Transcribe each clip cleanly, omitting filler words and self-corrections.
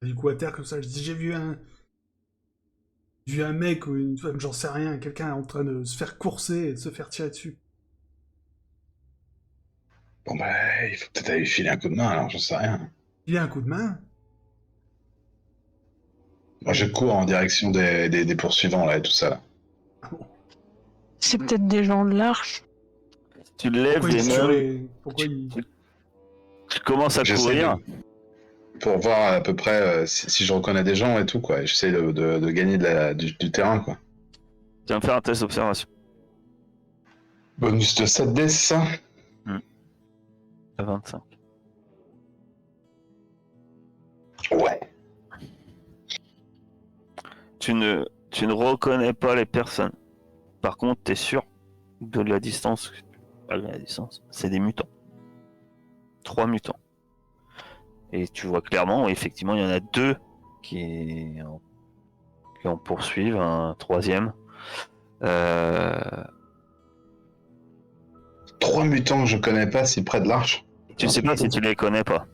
Du coup, à terre, comme ça, je dis, j'ai vu un mec ou une femme, j'en sais rien, quelqu'un en train de se faire courser et de se faire tirer dessus. Bon, bah, il faut peut-être aller lui filer un coup de main, alors, j'en sais rien. Il y a un coup de main. Moi, je cours en direction des poursuivants, là, et tout ça, là. Ah bon. C'est peut-être des gens de l'Arche. Tu lèves Pourquoi des il sur mains, les... Pourquoi il... tu commences à J'essaie courir. pour voir à peu près si je reconnais des gens et tout, quoi. Et j'essaie de gagner du terrain, quoi. Tu vas me faire un test d'observation. Bonus de 7D, c'est ça? À 25. Ouais. Tu ne reconnais pas les personnes. Par contre, tu es sûr de la distance. Pas de la distance. C'est des mutants. 3 mutants. Et tu vois clairement, effectivement, il y en a 2 qui en poursuivent, un troisième. 3 mutants que je connais pas si près de l'arche. Tu sais pas si tu les connais pas.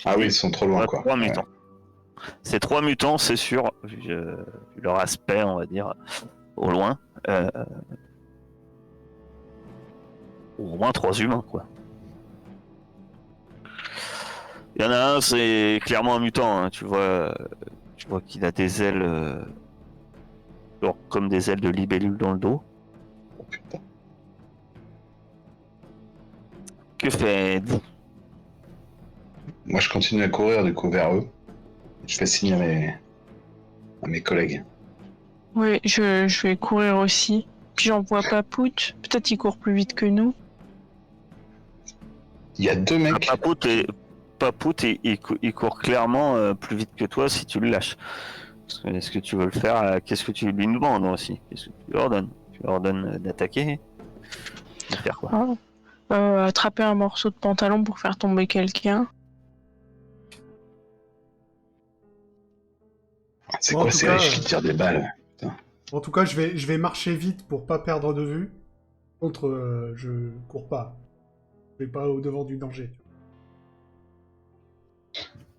Ah oui, ils sont trop loin, quoi. 3 mutants. Ces 3 mutants, c'est sûr, vu leur aspect, on va dire, au loin. Ou au moins 3 humains, quoi. Il y en a un, c'est clairement un mutant, hein. Tu vois qu'il a des ailes, genre comme des ailes de libellule dans le dos. Oh, putain. Que faites-vous? Moi, je continue à courir, du coup, vers eux. Je fais signe à mes collègues. Oui, je vais courir aussi. Puis j'envoie Papout. Peut-être il court plus vite que nous. Il y a 2 mecs. Papout, il court clairement plus vite que toi si tu le lâches. Est-ce que tu veux le faire? Qu'est-ce que tu lui demandes aussi? Qu'est-ce que tu lui ordonnes? Tu lui ordonnes d'attaquer? De faire quoi? Attraper un morceau de pantalon pour faire tomber quelqu'un. C'est Bon, en quoi tout ces cas, riches qui tirent des balles? En tout cas, je vais marcher vite pour pas perdre de vue. Contre, je cours pas. Je vais pas au devant du danger.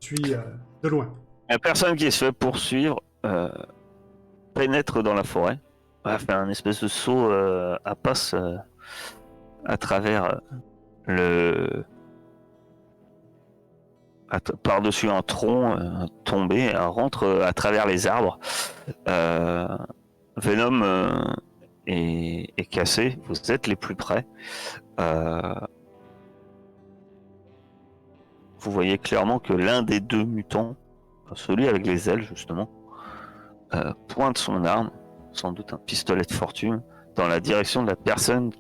Je suis de loin. La personne qui se fait poursuivre pénètre dans la forêt, va faire un espèce de saut à passe à travers par-dessus un tronc tombé, elle rentre à travers les arbres. Venom est cassé, vous êtes les plus près. Vous voyez clairement que l'un des 2 mutants, celui avec les ailes justement, pointe son arme, sans doute un pistolet de fortune, dans la direction de la personne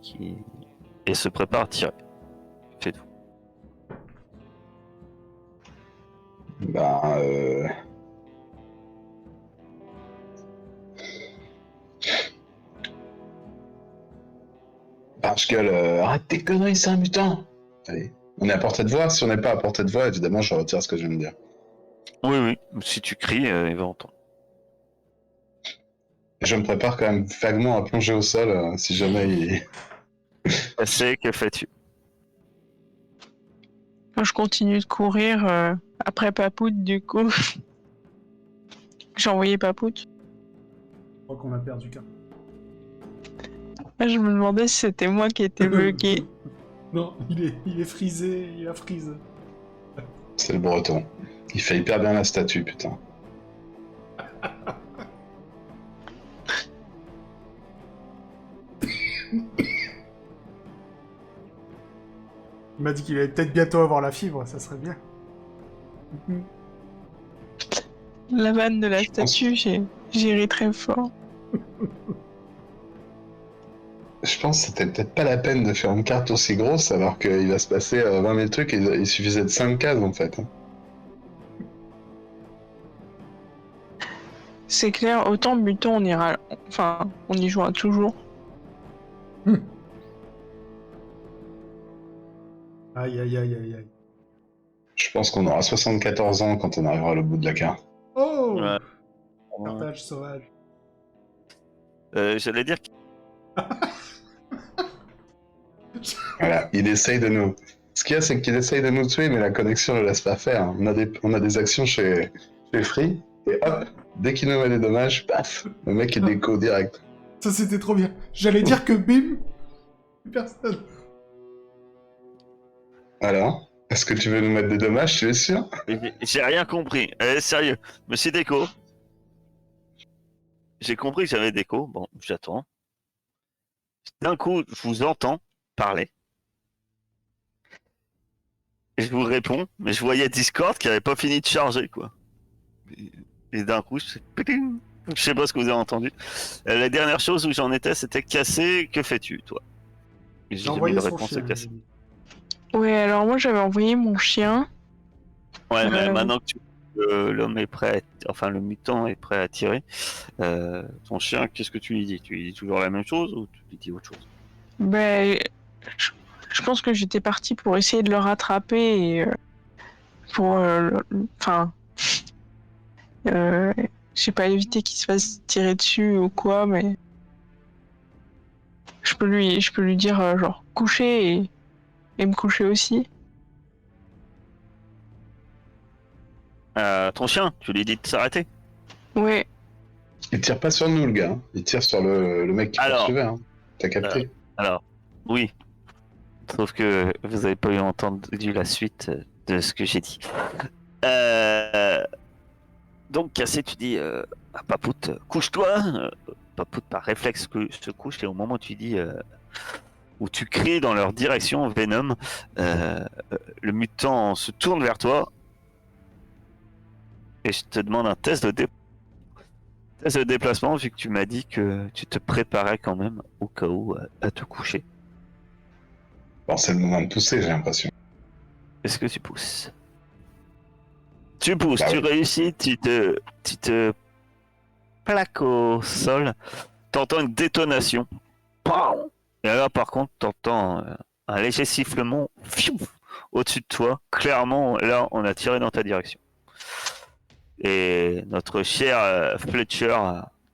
et se prépare à tirer. Faites-vous. Bah, je gueule, arrête tes conneries, c'est un mutant! Allez, on est à portée de voix. Si on n'est pas à portée de voix, évidemment, je retire ce que je viens de dire. Oui, si tu cries, il va entendre. Et je me prépare quand même vaguement à plonger au sol si jamais il. C'est que fais-tu? Moi, je continue de courir après Papout, du coup. J'ai envoyé Papout. Je crois qu'on a perdu qu'un. Je me demandais si c'était moi qui étais bugué. Non, il est frisé, il a frise. C'est le breton. Il fait hyper bien la statue, putain. Il m'a dit qu'il allait peut-être bientôt avoir la fibre, ça serait bien. La vanne de la Je pense- statue, j'ai ri très fort. Je pense que c'était peut-être pas la peine de faire une carte aussi grosse alors qu'il va se passer 20 000 trucs et il suffisait de 5 cases en fait. C'est clair, autant mutant on ira. Enfin, on y jouera toujours. Aïe, aïe, aïe, aïe, aïe. Je pense qu'on aura 74 ans quand on arrivera au bout de la carte. Oh Ouais. Partage sauvage. J'allais dire Voilà, il essaye de nous. Ce qu'il y a, c'est qu'il essaye de nous tuer, mais la connexion ne le laisse pas faire. On a des actions chez Tu es free, et hop, dès qu'il nous met des dommages, paf, le mec est déco direct. Ça, c'était trop bien. J'allais dire que bim, personne. Alors, est-ce que tu veux nous mettre des dommages, tu es sûr? J'ai rien compris. Sérieux, monsieur Déco. J'ai compris que j'avais Déco. Bon, j'attends. D'un coup, je vous entends parler. Et je vous réponds, mais je voyais Discord qui avait pas fini de charger, quoi. Et d'un coup, je sais pas ce que vous avez entendu. La dernière chose où j'en étais, c'était cassé. Que fais-tu, toi? Et J'ai j'ai mis envoyé de son réponse chien. cassé. Ouais, alors moi j'avais envoyé mon chien. Ouais, mais Euh, maintenant que l'homme est prêt, enfin le mutant est prêt à tirer, ton chien, qu'est-ce que tu lui dis? Tu lui dis toujours la même chose ou tu lui dis autre chose? Ben, je, je pense que j'étais partie pour essayer de le rattraper et pour, enfin, je sais pas, éviter qu'il se fasse tirer dessus ou quoi, mais je peux lui dire genre coucher et me coucher aussi. Ton chien, tu lui dis de s'arrêter. Ouais, Il tire pas sur nous, le gars. Hein. Il tire sur le mec qui Alors, poursuivait. Hein. T'as euh, capté? alors, oui, sauf que vous avez pas eu entendu la suite de ce que j'ai dit. Euh, donc, Cassé, tu dis à Papout, couche-toi. Papout, par réflexe, se couche et au moment où tu dis, où tu cries dans leur direction, Venom, le mutant se tourne vers toi et je te demande un test de déplacement vu que tu m'as dit que tu te préparais quand même au cas où à te coucher. Bon, c'est le moment de pousser, j'ai l'impression. Est-ce que tu pousses? Tu pousses, Bah tu oui. réussis, tu te plaques au sol, t'entends une détonation. Pow. Et là par contre t'entends un léger sifflement fiou, au-dessus de toi. Clairement là on a tiré dans ta direction. Et notre cher Fletcher,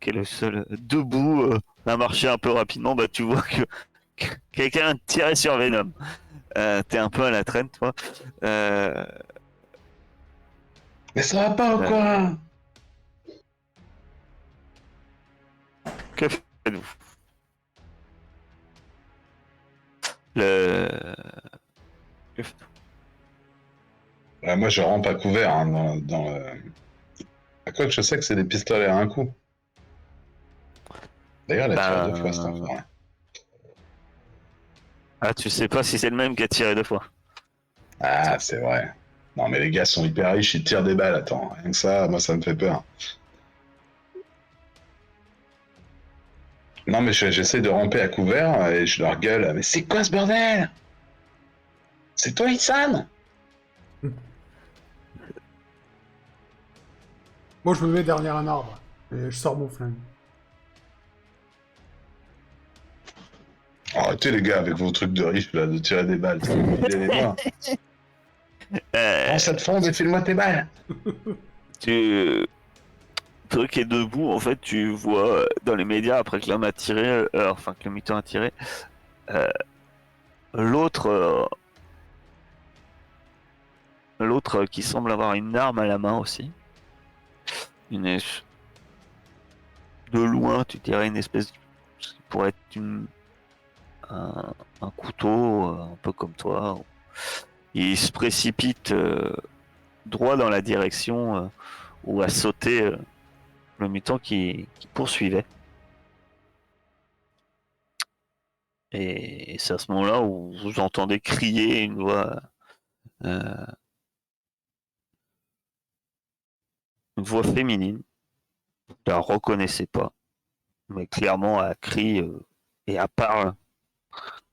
qui est le seul debout, a marché un peu rapidement. Bah, tu vois que quelqu'un tirait sur Venom. T'es un peu à la traîne, toi. Euh, Mais ça va pas ou euh, quoi? que faites-vous? Le... que faites-vous? Moi, je rampe à couvert hein, dans le... À quoi que je sais que c'est des pistolets à un coup. D'ailleurs, il a tiré 2 fois, cet Ben... enfoiré. Ah, tu sais pas si c'est le même qui a tiré 2 fois. Ah, c'est vrai. Non, mais les gars sont hyper riches, ils tirent des balles, attends. Rien que ça, moi, ça me fait peur. Non, mais j'essaie de ramper à couvert et je leur gueule. Mais c'est quoi ce bordel? C'est toi, Ixan? Moi, je me mets derrière un arbre. Et je sors mon flingue. Arrêtez, les gars, avec vos trucs de riches, là, de tirer des balles. Filez-les-moi. Prends Euh, cette fronde et file-moi tes balles. tu... Toi qui es debout, en fait, tu vois dans les médias, après que l'homme a tiré, enfin que le mutant a tiré, euh, l'autre l'autre qui semble avoir une arme à la main aussi. Une de loin, tu dirais une espèce ce qui pourrait être un couteau, un peu comme toi. Il se précipite droit dans la direction où a sauté le mutant qui poursuivait. Et c'est à ce moment-là où vous entendez crier euh, une voix féminine. Vous la reconnaissez pas, mais clairement elle crie et elle parle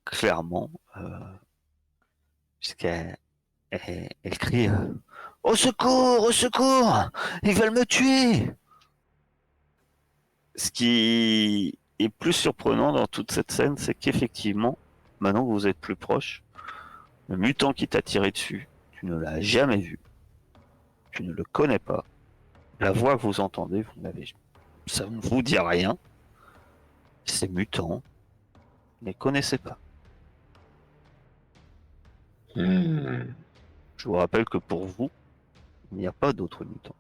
clairement, puisqu'elle elle crie au secours, au secours, ils veulent me tuer. Ce qui est plus surprenant dans toute cette scène, c'est qu'effectivement, maintenant que vous êtes plus proche, le mutant qui t'a tiré dessus, tu ne l'as jamais vu, tu ne le connais pas. La voix que vous entendez, ça ne vous dit rien. C'est mutant, ne les connaissez pas. Hmm. Je vous rappelle que pour vous, il n'y a pas d'autres mutants.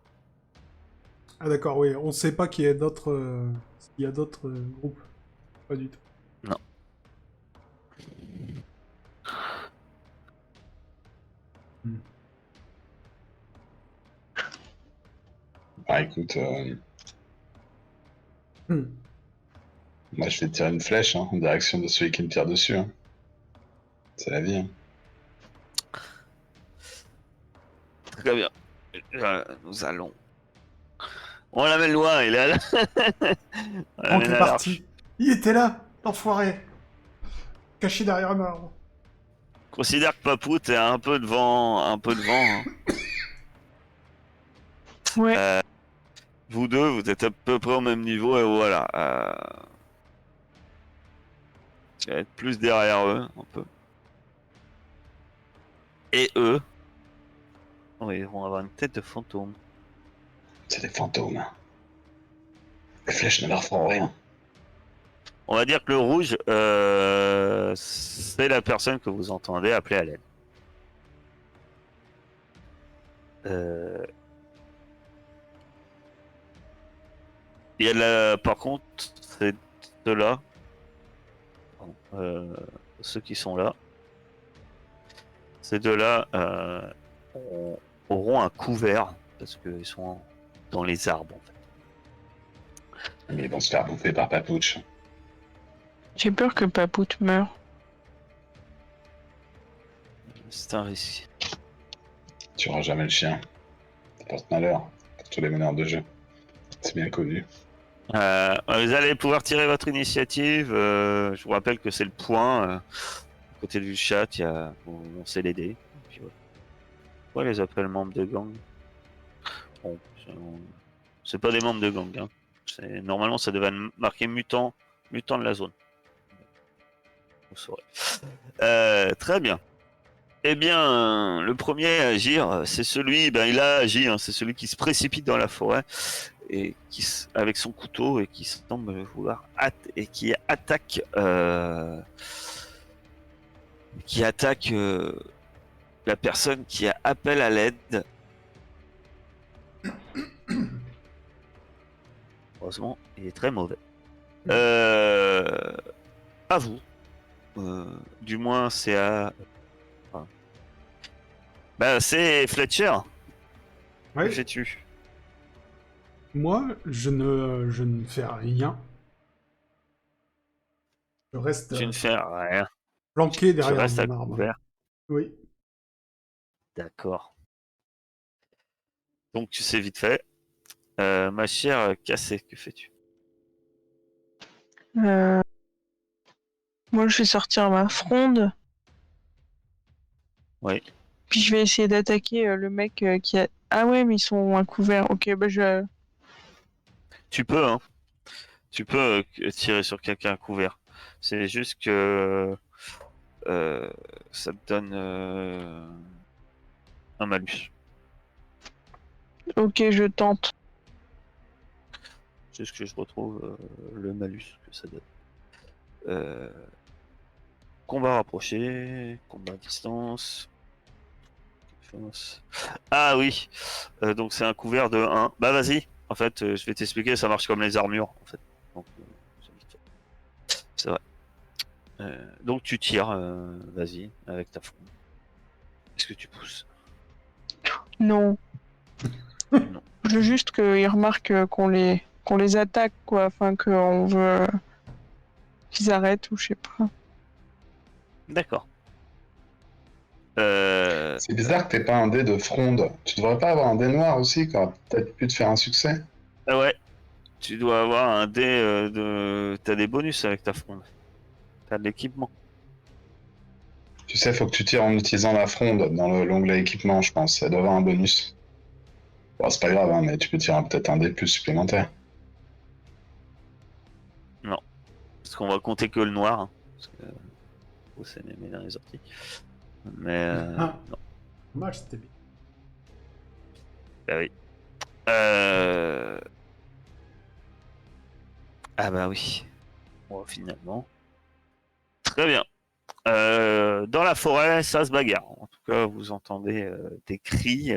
Ah d'accord, oui. On sait pas qu'il y a d'autres s'il y a d'autres groupes. Pas du tout. Non. Hmm. Ah, écoute, Hmm. moi je vais tirer une flèche en direction de celui qui me tire dessus. Hein. C'est la vie. Hein. Très bien. Nous allons. On l'amène loin, il est là. On Franck l'amène est à l'arche. parti. Il était là, l'enfoiré. Caché derrière un arbre. Considère que Papou, t'es un peu devant. Un peu devant. Hein. Ouais. Vous deux, vous êtes à peu près au même niveau et voilà. Tu vas être plus derrière eux, un peu. Et eux, oh, ils vont avoir une tête de fantôme. C'est des fantômes. Hein. Les flèches ne leur feront rien. On va dire que le rouge, c'est la personne que vous entendez appeler à l'aide. Il y a par contre, c'est ceux-là, ceux qui sont là, ces deux-là auront un couvert parce qu'ils sont dans les arbres. En fait. Mais ils vont se faire bouffer par Papouche. J'ai peur que Papout meure. C'est un risque. Tu auras jamais le chien. Ça porte malheur pour tous les meneurs de jeu. C'est bien connu. Vous allez pouvoir tirer votre initiative. Je vous rappelle que c'est le point. À côté du chat, il y a on sait les dés. Puis, ouais. Ouais, les appelle membres de gang. Bon, c'est pas des membres de gang. Hein. Normalement, ça devait marquer mutant de la zone. Vous saurez. Très bien. Eh bien, le premier à agir, c'est celui, il a agi, hein, c'est celui qui se précipite dans la forêt et avec son couteau et qui semble vouloir et qui attaque, la personne qui appelle à l'aide. Heureusement, il est très mauvais. À vous. Du moins, c'est à. C'est Fletcher. Ouais. Que fais-tu? Moi, je ne fais rien. Je reste Tu ne fais rien. planqué Tu derrière restes à mon arbre. couvert. Oui. D'accord. Donc tu sais vite fait. Ma chère Cassé, que fais-tu? Moi, je vais sortir ma fronde. Oui. Puis je vais essayer d'attaquer le mec qui a. Ah ouais, mais ils sont à couvert. Ok, je. Tu peux, hein. Tu peux tirer sur quelqu'un à couvert. C'est juste que ça te donne un malus. Ok, je tente. C'est ce que je retrouve le malus que ça donne. Combat rapproché, combat à distance. Ah oui, donc c'est un couvert de 1. Bah vas-y, en fait, je vais t'expliquer, ça marche comme les armures, en fait. Donc, c'est vrai. Donc tu tires, vas-y, avec ta fronde. Est-ce que tu pousses? Non. Non. Je veux juste qu'ils remarquent qu'on les attaque, quoi. Enfin, qu'on veut qu'ils arrêtent ou je sais pas. D'accord. C'est bizarre que t'aies pas un dé de fronde. Tu devrais pas avoir un dé noir aussi, qui aurait peut-être pu te faire un succès. Ah ouais, tu dois avoir un dé de... T'as des bonus avec ta fronde. T'as de l'équipement. Tu sais, faut que tu tires en utilisant la fronde dans l'onglet équipement, je pense. Ça doit avoir un bonus. Bon, c'est pas grave, hein, mais tu peux tirer peut-être un dé plus supplémentaire. Non. Parce qu'on va compter que le noir. Hein, parce que c'est mes derniers orties. Mais Ah. non. Dommage, c'était bien. Bah oui. Ah bah oui. Bon, finalement. Très bien. Dans la forêt, ça se bagarre. En tout cas, vous entendez des cris.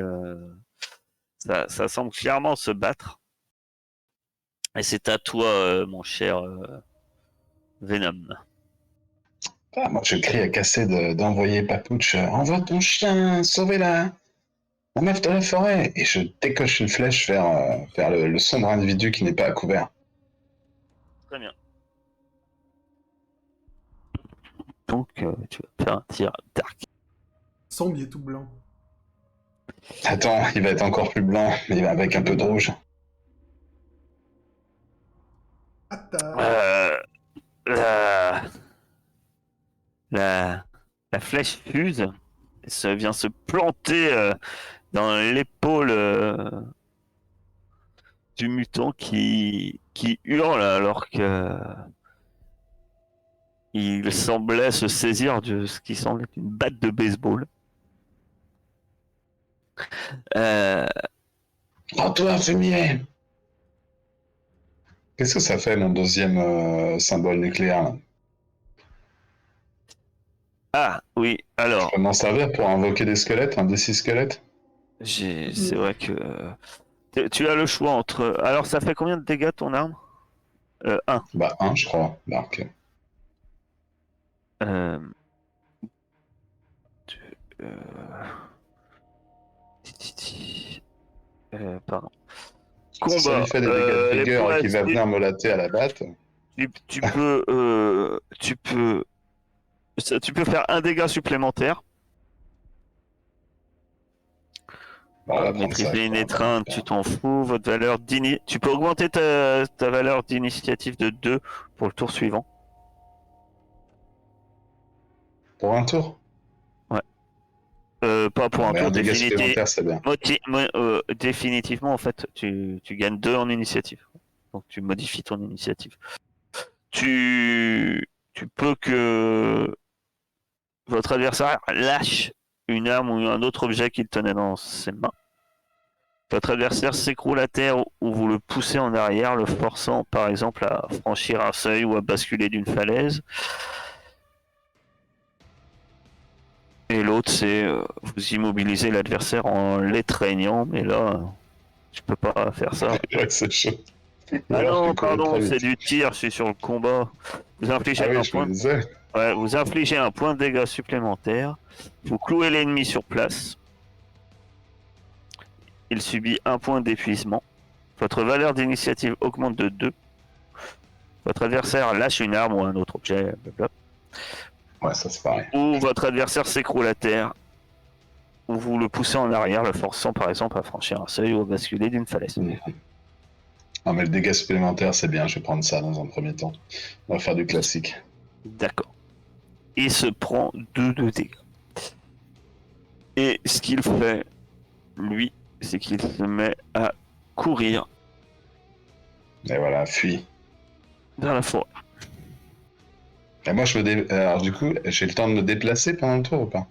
Ça semble clairement se battre. Et c'est à toi, mon cher Venom. Ah, moi, je crie à casser d'envoyer Papouche. Envoie ton chien, sauvez la meuf de la forêt. Et je décoche une flèche vers le sombre individu qui n'est pas à couvert. Très bien. Donc, tu vas faire un tir dark. Sombre, il est tout blanc. Attends, il va être encore plus blanc, mais il va avec un peu de rouge. Attaque. Euh, la... La... la flèche fuse et vient se planter dans l'épaule du mutant qui hurle alors que il semblait se saisir de ce qui semble être une batte de baseball. Euh, Rends-toi, fumier! Qu'est-ce que ça fait, mon deuxième symbole nucléaire là? Ah oui, Je alors, peux m'en servir pour invoquer des squelettes, un D6 squelette? c'est vrai que tu as le choix entre. Alors, ça fait combien de dégâts ton arme 1. Bah, un, je crois. Bah, ok. Euh, euh, pardon. Si ça lui Combat. fait des dégâts de Les vigueur points et qu'il va venir me latter à la batte, tu peux faire un dégât supplémentaire. bah, on va prendre ça. Maîtriser une Quoi, étreinte, tu t'en fous. Votre valeur tu peux augmenter ta valeur d'initiative de 2 pour le tour suivant. Pour un tour? Pas pour Bon, un mais tour un dégât supplémentaire, c'est bien. définitivement, en fait, tu gagnes 2 en initiative. Donc tu modifies ton initiative. Tu peux que votre adversaire lâche une arme ou un autre objet qu'il tenait dans ses mains. Votre adversaire s'écroule à terre ou vous le poussez en arrière, le forçant par exemple à franchir un seuil ou à basculer d'une falaise. Et l'autre, c'est vous immobiliser l'adversaire en l'étreignant, mais là, tu peux pas faire ça. Ouais, c'est chaud. Ou Ah alors, je non, peux courir pardon, très c'est vite. du tir, je suis sur le combat. Vous infligez Ah oui, un je me point, disais. vous infligez un point de dégâts supplémentaire. Vous clouez l'ennemi sur place. Il subit un point d'épuisement. Votre valeur d'initiative augmente de 2. Votre adversaire lâche une arme ou un autre objet, blablabla. Ouais, ça c'est pareil. Ou votre adversaire s'écroule à terre. Ou vous le poussez en arrière, le forçant par exemple à franchir un seuil ou à basculer d'une falaise. Mhm. Non, mais le dégât supplémentaire, c'est bien. Je vais prendre ça dans un premier temps. On va faire du classique. D'accord. Il se prend 2 de dégâts. Et ce qu'il fait, lui, c'est qu'il se met à courir Et voilà, fuis. dans la forêt. Et moi, alors, du coup, j'ai le temps de me déplacer pendant le tour ou pas?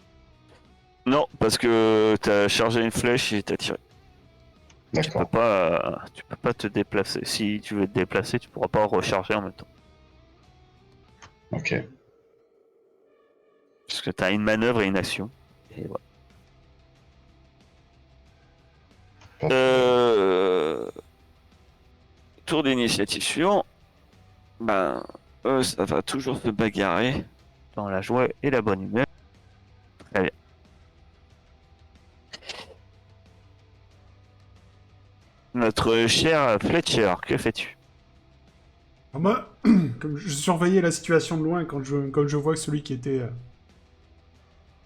Non, parce que t'as chargé une flèche et t'as tiré. D'accord. Tu peux pas te déplacer. Si tu veux te déplacer, tu pourras pas recharger en même temps. Ok. Parce que t'as une manœuvre et une action. Et voilà. Tour d'initiative suivant. Ben, ça va toujours se bagarrer dans la joie et la bonne humeur. Très bien. Notre cher Fletcher, que fais-tu? Alors moi, comme je surveillais la situation de loin quand je vois que celui qui était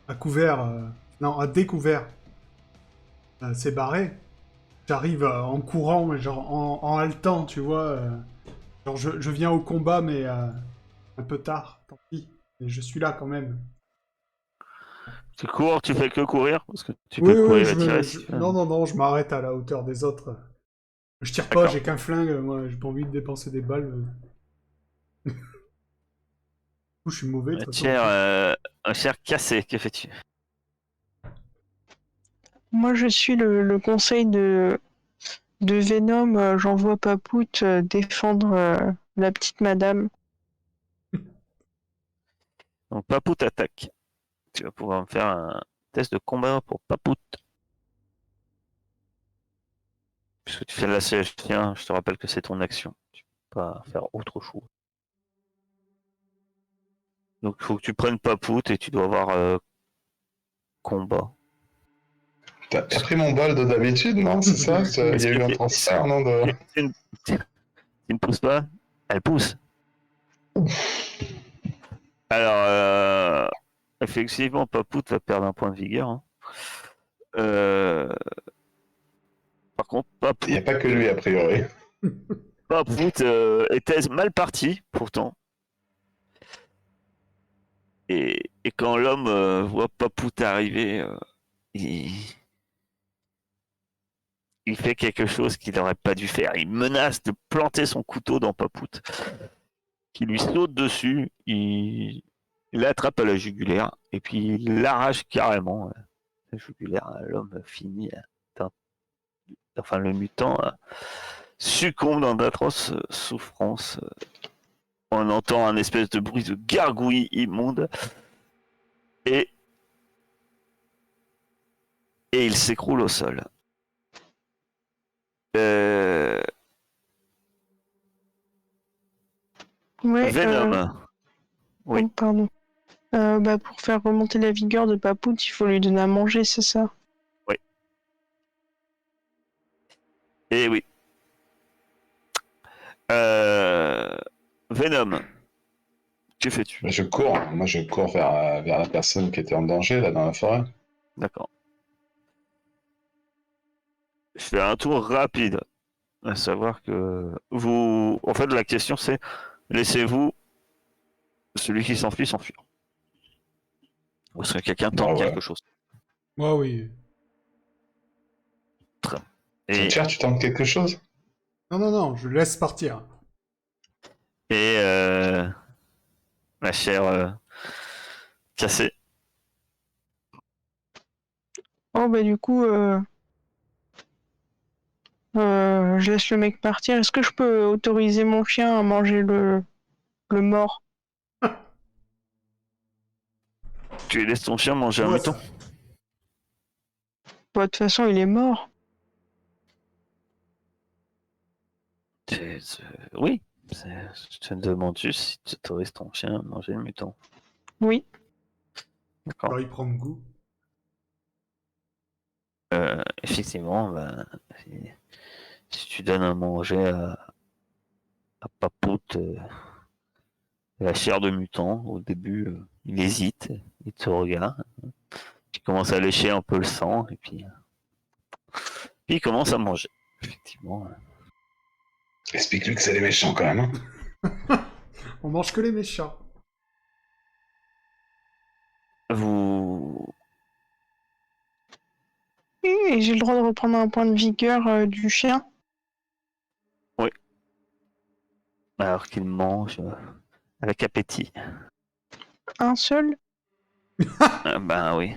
à couvert, non, à découvert, s'est barré, j'arrive en courant, genre en haletant, tu vois. Genre je viens au combat, mais un peu tard, tant pis. Mais je suis là quand même. Tu cours, tu fais que courir? Parce que tu Oui, peux oui, courir et tirer si tu veux. non, non, non, je m'arrête à la hauteur des autres. Je tire pas, D'accord. j'ai qu'un flingue, moi, j'ai pas envie de dépenser des balles. Du coup, je suis mauvais, de toute façon. Un cher cassé, que fais-tu? Moi, je suis le conseil de Venom. J'envoie Papout défendre la petite madame. Donc Papout attaque. Tu vas pouvoir me faire un test de combat pour Papout. Puisque tu fais la CH1, je te rappelle que c'est ton action. pas faire autre chose. Donc il faut que tu prennes Papout et tu dois avoir combat. T'as pris mon bol de d'habitude, non? C'est ça? Il y a eu un transfert, non? Tu ne tu ne pousses pas, elle pousse. Alors, effectivement, Papout va perdre un point de vigueur. Hein. Par contre, Il n'y a pas que lui, a priori. Papout était mal parti, pourtant. Et quand l'homme voit Papout arriver, il fait quelque chose qu'il n'aurait pas dû faire. Il menace de planter son couteau dans Papout, qui lui saute dessus, il l'attrape à la jugulaire, et puis il l'arrache carrément. La jugulaire, l'homme finit, enfin le mutant succombe dans d'atroces souffrances. On entend un espèce de bruit de gargouille immonde, et il s'écroule au sol. Ouais, Venom. Oui. oh, pardon. Pour faire remonter la vigueur de Papout, il faut lui donner à manger, c'est ça? Et oui. Venom. Que fais-tu? Je cours. Moi, je cours vers la personne qui était en danger, là, dans la forêt. D'accord. Je fais un tour rapide. À savoir que vous... En fait, la question c'est, laissez-vous celui qui s'enfuit s'enfuir. Ou est-ce que quelqu'un tente Ouais. quelque chose? Moi, oui. Et, Tiens, tu tentes quelque chose? Non, je laisse partir. et ma chère cassée. Oh, du coup, je laisse le mec partir. Est-ce que je peux autoriser mon chien à manger le mort? Tu laisses ton chien manger un Moi, muton? ça. De toute façon, il est mort. Oui. Je te demande juste si tu autorises ton chien à manger le muton. Oui. D'accord. Alors, il prend goût. Effectivement, si tu donnes à manger à Papout la chair de mutant, au début, il hésite, il te regarde, il commence à lécher un peu le sang, et puis il commence à manger. Effectivement. Explique-lui que c'est les méchants, quand même. Hein. On mange que les méchants. Vous... Et j'ai le droit de reprendre un point de vigueur du chien. Oui. Alors qu'il mange avec appétit. Un seul? Ben oui.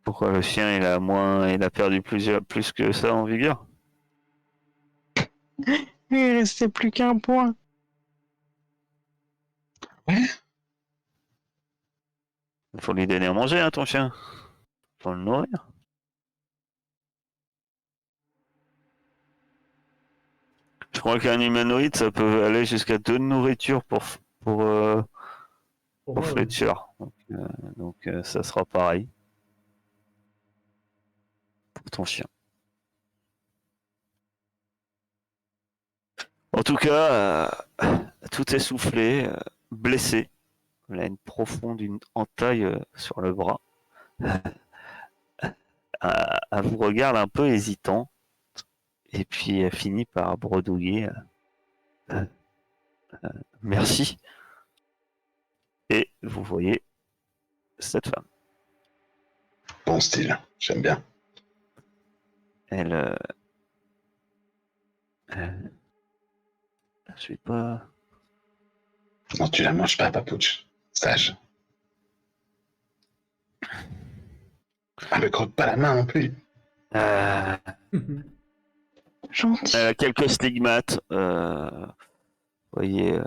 Pourquoi le chien il a perdu plus que ça en vigueur? Il restait plus qu'un point. Ouais. Il faut lui donner à manger, hein, ton chien. Faut le nourrir. Je crois qu'un humanoïde, ça peut aller jusqu'à 2 nourritures pour, euh, Pour pour moi, oui. Fletcher. Donc, ça sera pareil pour ton chien. En tout cas, tout essoufflé, blessé. Il a une profonde entaille sur le bras. Elle vous regarde un peu hésitant. Et puis elle finit par bredouiller. Merci. Et vous voyez cette femme. Bon style, j'aime bien. Elle, je sais pas. Non, tu la manges pas, Papouche. Sage. Ah, mais croque pas la main non plus. Gentil. Elle a quelques stigmates. Vous voyez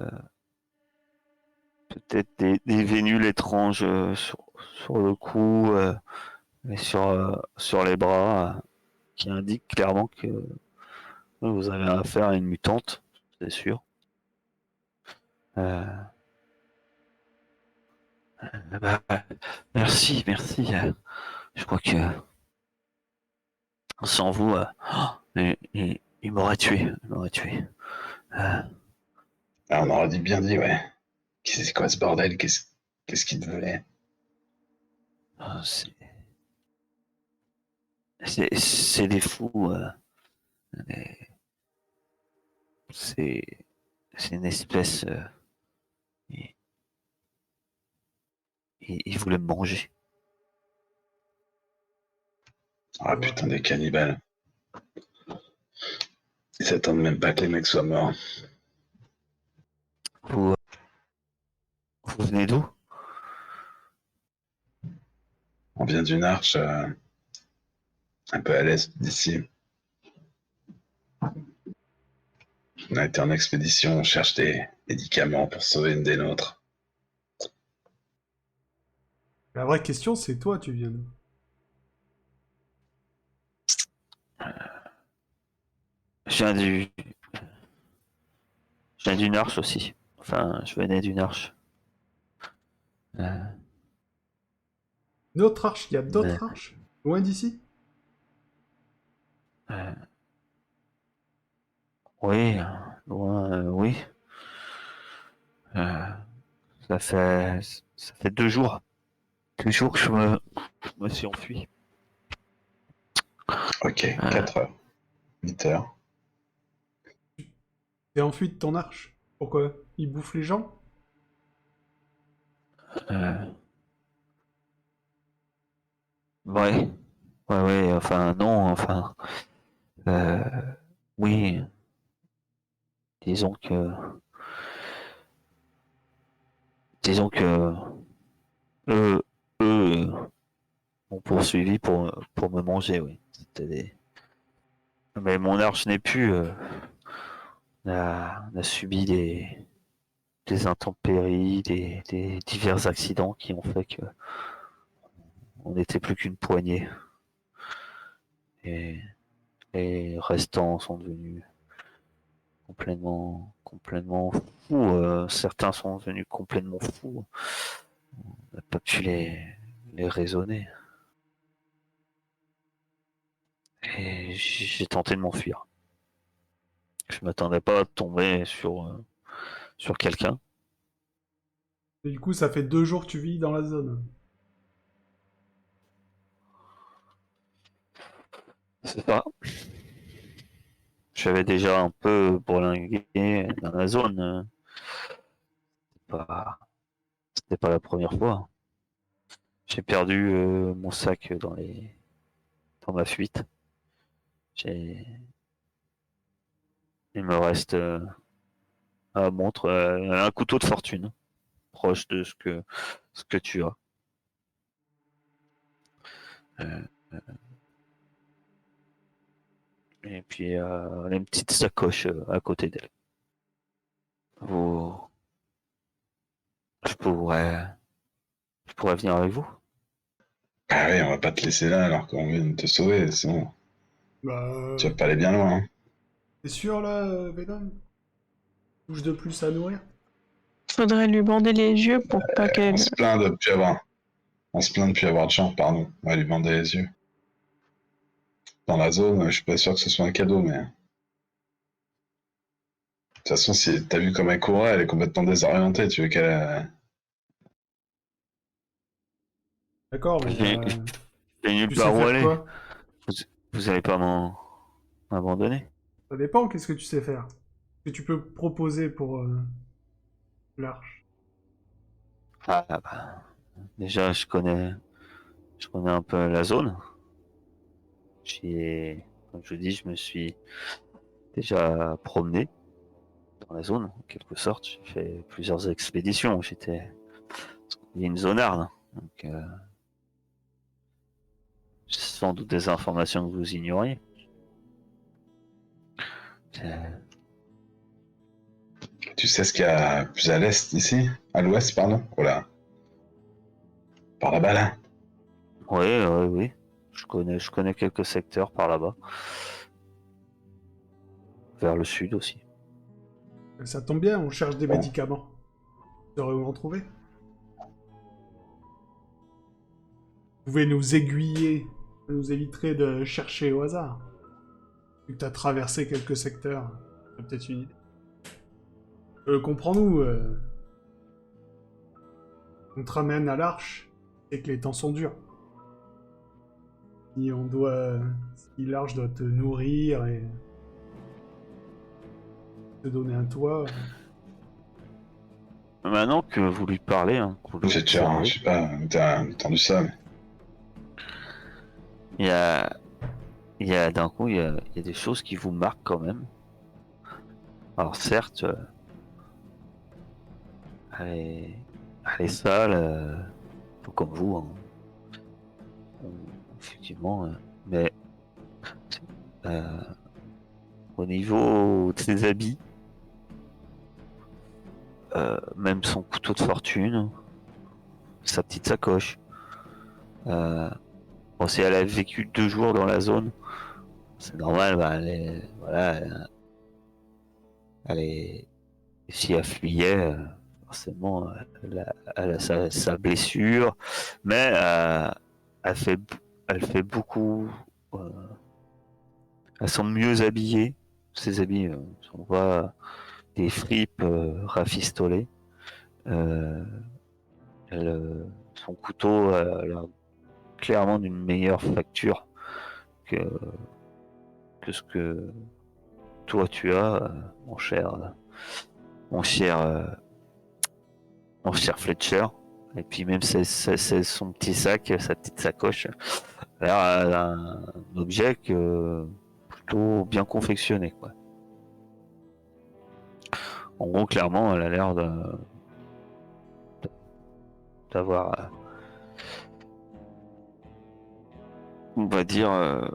peut-être des vénules étranges sur le cou et sur les bras qui indiquent clairement que Vous avez affaire à une mutante, c'est sûr. Euh, bah, merci. Je crois que sans vous, il m'aurait tué. Euh, Ah, on aurait dit bien dit, ouais. C'est quoi ce bordel? Qu'est-ce qu'il te voulait? c'est c'est des fous. Et c'est c'est une espèce. Il, il voulait me manger. Ah putain, des cannibales. Ils s'attendent même pas que les mecs soient morts. Vous, vous venez d'où? On vient d'une arche un peu à l'est d'ici. On a été en expédition, on cherche des médicaments pour sauver une des nôtres. La vraie question, c'est toi, tu viens d'où? Je viens du, je viens d'une arche aussi. Enfin, je venais d'une arche. Euh, Une autre arche? Il y a mais, d'autres arches? Loin d'ici? euh, oui, loin, oui. Euh, ça fait, ça fait 2 jours. 2 jours que je me suis enfui. Ok, Euh, 4 heures, 8 heures. T'es enfui de ton arche? Pourquoi? Il bouffe les gens? euh, ouais, ouais, enfin, non, enfin, euh, oui, disons que, disons que, eux, eux m'ont poursuivi pour me manger, oui. Mais mon arche n'est plus, on a subi des intempéries, des divers accidents qui ont fait que on n'était plus qu'une poignée. Et les restants sont devenus complètement fous. Certains sont devenus complètement fous. On n'a pas pu les raisonner. Et j'ai tenté de m'enfuir. Je m'attendais pas à tomber sur quelqu'un. Et du coup, ça fait 2 jours que tu vis dans la zone. C'est ça. J'avais déjà un peu bourlingué dans la zone. Pas- C'était pas la première fois. J'ai perdu mon sac dans ma fuite. J'ai, il me reste à montre un couteau de fortune, proche de ce que tu as. Euh, et puis une petite sacoche à côté d'elle. Vous, je pourrais, je pourrais venir avec vous. Ah oui, on va pas te laisser là alors qu'on vient de te sauver, sinon Bah, tu vas pas aller bien loin. Hein. t'es sûr là, Venom? Touche de plus à nourrir? Faudrait lui bander les yeux pour pas On qu'elle. se plaint de plus avoir, on se plaint de plus avoir de chance, pardon. On va lui bander les yeux. Dans la zone, je suis pas sûr que ce soit un cadeau, mais de toute façon, si t'as vu comme elle courait, elle est complètement désorientée. Tu veux qu'elle, D'accord, mais J'ai j'ai nulle tu sais part où faire aller. quoi? Vous, vous allez pas m'abandonner. Ça dépend, qu'est-ce que tu sais faire? Ce que tu peux proposer pour l'arche. Ah bah, déjà, je connais un peu la zone. Comme je dis, je me suis déjà promené dans la zone, en quelque sorte. J'ai fait plusieurs expéditions. Il y a une zonarde. Donc, c'est sans doute des informations que vous ignoriez. C'est- tu sais ce qu'il y a plus à l'est ici, à l'ouest, pardon. Oh là, par là-bas là. Oui. Je connais quelques secteurs par là-bas. vers le sud aussi. Ça tombe bien, on cherche des Bon. médicaments. Vous saurez où en trouver. Vous pouvez nous aiguiller. Ça nous éviterait de chercher au hasard. Vu que tu as traversé quelques secteurs, t'as peut-être une idée. Comprends-nous. On te ramène à l'arche et que les temps sont durs. Si on doit... Si l'arche doit te nourrir et te donner un toit... Maintenant que vous lui parlez, hein, que vous C'est cher, hein, l'observez, je sais pas, t'as entendu ça, mais... il y a, d'un coup, il y a des choses qui vous marquent quand même. Alors certes, elle est sale, tout comme vous, hein. Effectivement, mais euh, au niveau de ses habits, même son couteau de fortune, sa petite sacoche. Bon, si elle a vécu 2 jours dans la zone, c'est normal, bah, voilà, elle est, si elle fuyait, forcément, elle a sa blessure, mais elle fait, elle fait beaucoup, euh, elles sont mieux habillées, ses habits, on voit des fripes rafistolées. Euh, son couteau a l'air clairement d'une meilleure facture que, que ce que toi tu as, mon cher, mon cher, mon cher Fletcher. Et puis même c'est son petit sac, sa petite sacoche, a l'air d'un objet plutôt bien confectionné, quoi. En gros, clairement, elle a l'air d'avoir, on va dire,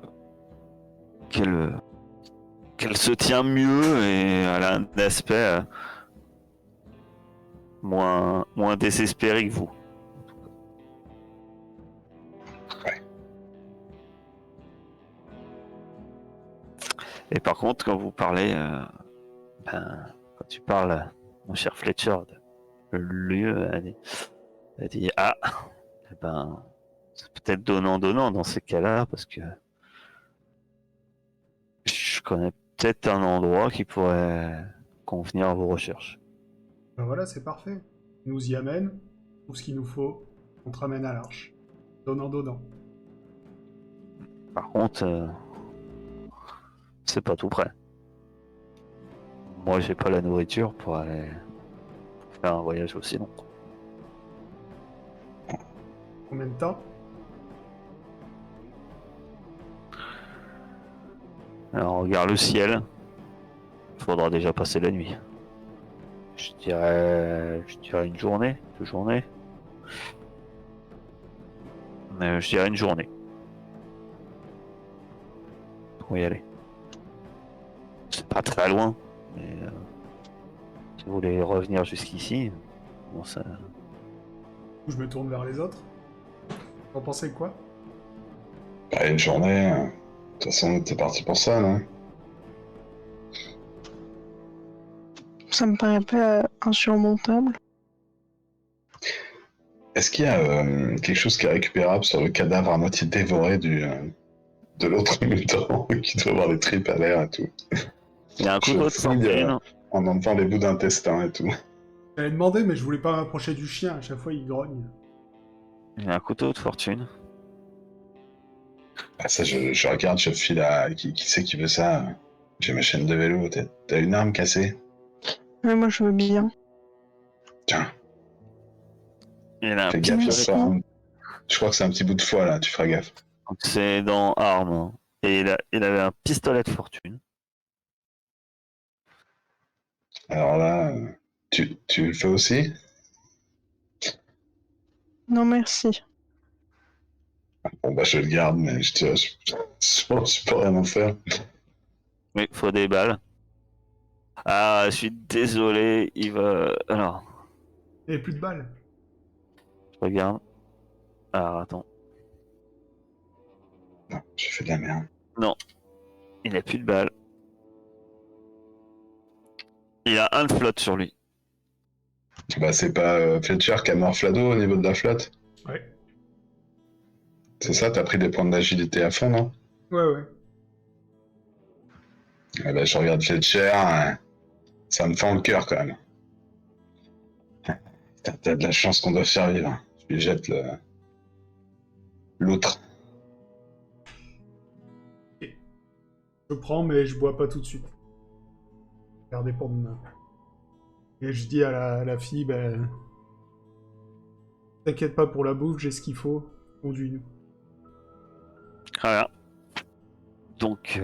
qu'elle se tient mieux et elle a un aspect moins désespéré que vous. Ouais. Et par contre, quand vous parlez, quand tu parles, mon cher Fletcher, de lieu, elle dit ah, eh ben, c'est peut-être donnant-donnant dans ces cas-là, parce que je connais peut-être un endroit qui pourrait convenir à vos recherches. Ben voilà, c'est parfait. Il nous y amène, tout ce qu'il nous faut, on te ramène à l'arche. Donnant. Par contre, c'est pas tout près. Moi, j'ai pas la nourriture pour aller faire un voyage aussi long. Combien de temps? Alors, on regarde le ciel. Il faudra déjà passer la nuit. Je dirais une journée, 2 journées. Mais je dirais une journée. Pour y aller. C'est pas très loin, mais si vous voulez revenir jusqu'ici, bon, ça... Je me tourne vers les autres. T'en pensez quoi? Bah, une journée, de toute façon, t'es parti pour ça, non? Ça me paraît pas insurmontable. Est-ce qu'il y a quelque chose qui est récupérable sur le cadavre à moitié dévoré de l'autre mutant qui doit avoir les tripes à l'air et tout? Il y a un Je couteau de fouille, fortune. en enlevant les bouts d'intestin et tout. J'avais demandé, mais je voulais pas m'approcher du chien. À chaque fois, il grogne. Il y a un couteau de fortune. Ah, ça, je regarde, je file à... Qui c'est qui veut ça? J'ai ma chaîne de vélo, t'as une arme cassée? Mais moi, je veux bien. Tiens, Il a un fais gaffe, Merci. ça sort un- Je crois que c'est un petit bout de foie, là, tu feras gaffe. Donc c'est dans armes, hein. Et il avait un pistolet de fortune. Alors là, tu le fais aussi? Non, merci. Bon, bah, je le garde, mais je peux rien en faire. Oui, faut des balles. Ah, je suis désolé, il va... Alors, Il n'y avait plus de balles. je regarde. Alors, attends. Non, j'ai fait de la merde. Non, il a plus de balles. Il a un de flotte sur lui. Bah, c'est pas Fletcher qui a mort Flado au niveau de la flotte. Ouais. C'est ça, t'as pris des points d'agilité à fond, non? Ouais. Ah bah, je regarde Fletcher, ça me fend le cœur quand même. Putain, t'as de la chance qu'on doit faire vivre. Je lui jette l'autre. Je prends, mais je bois pas tout de suite. Gardez pour demain. Et je dis à la fille, ben... T'inquiète pas pour la bouffe, j'ai ce qu'il faut. Conduis-nous. Voilà. Donc,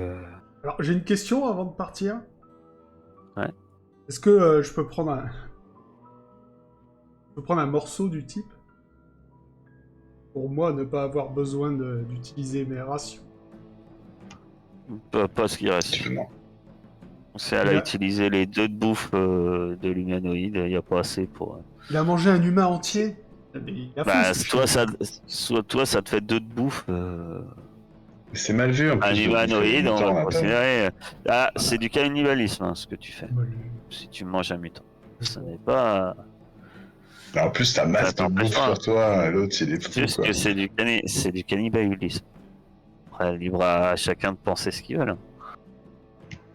Alors, j'ai une question avant de partir. Ouais. Est-ce que je peux prendre un... Je peux prendre un morceau du type pour moi ne pas avoir besoin d'utiliser mes rations. pas ce qui reste. Tu veux, non. C'est elle Il a a- utilisé les 2 de bouffe de l'humanoïde, il n'y a pas assez pour. Il a mangé un humain entier. Mais il a Bah, faim, ce chien. toi, ça te fait 2 de bouffe. C'est mal vu en Un plus de bouffer les humanoïde, on mutants, va on a pas. considérer. Ah, c'est du cannibalisme, hein, ce que tu fais. Bah, Si tu manges un mutant. le- Ce n'est pas. En plus, t'as Ça masse de t'empêche bouffe pas. sur toi, l'autre il est fou Juste quoi. que c'est du cannibalisme. Après, libre à chacun de penser ce qu'il veut. Là.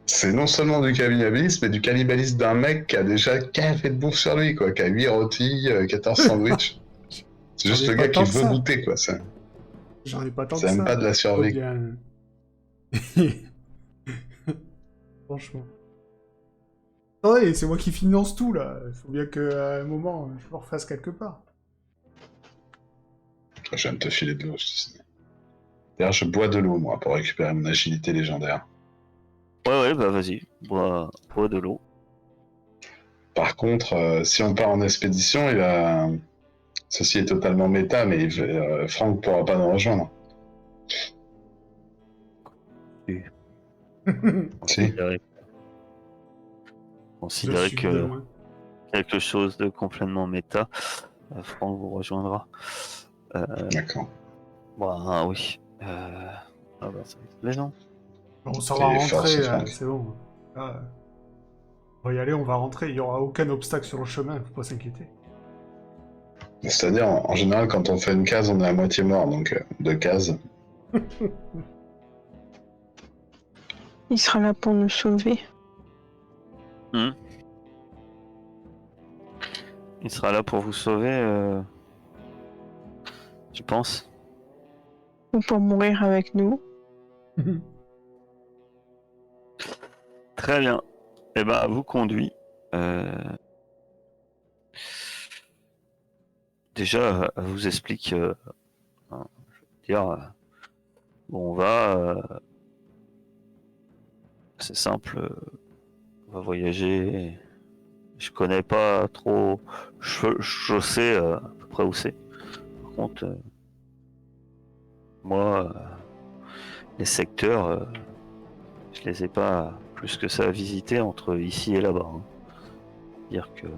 C'est non seulement du cannibalisme, mais du cannibalisme d'un mec qui a déjà café de bouffe sur lui, quoi, qui a 8 rôtis, 14 sandwichs. C'est J'en juste ai le pas gars qui tant que veut ça. goûter, quoi. J'en ai pas tant que C'est même ça. pas de la Faut survie. bien... Franchement. Attendez, c'est moi qui finance tout, là. Il faut bien qu'à un moment, je me refasse quelque part. Je viens de te filer de l'eau, je te sais. D'ailleurs, je bois de l'eau, moi, pour récupérer mon agilité légendaire. Ouais, bah vas-y. Bois de l'eau. Par contre, si on part en expédition, il va... Ceci est totalement méta, mais Franck pourra pas nous rejoindre. Si. Je Considérez suis de que loin. quelque chose de complètement méta, Franck vous rejoindra. D'accord. Bah oui. Ah bah ça va être plaisant. Bon, ça va Il est fort, ce rentrer, Franck. c'est bon. Ah, on va y aller, on va rentrer. Il y aura aucun obstacle sur le chemin, faut pas s'inquiéter. C'est-à-dire, en général, quand on fait une case, on est à moitié mort, donc 2 cases. Il sera là pour nous sauver. Il sera là pour vous sauver, tu penses? Ou pour mourir avec nous. Très bien. Eh ben, vous conduit. Déjà, elle vous explique. Hein, je veux dire, bon, on va. C'est simple. On va voyager. Je connais pas trop. Je sais à peu près où c'est. Par contre, moi, les secteurs, je les ai pas plus que ça à visiter entre ici et là-bas. Hein. Dire que je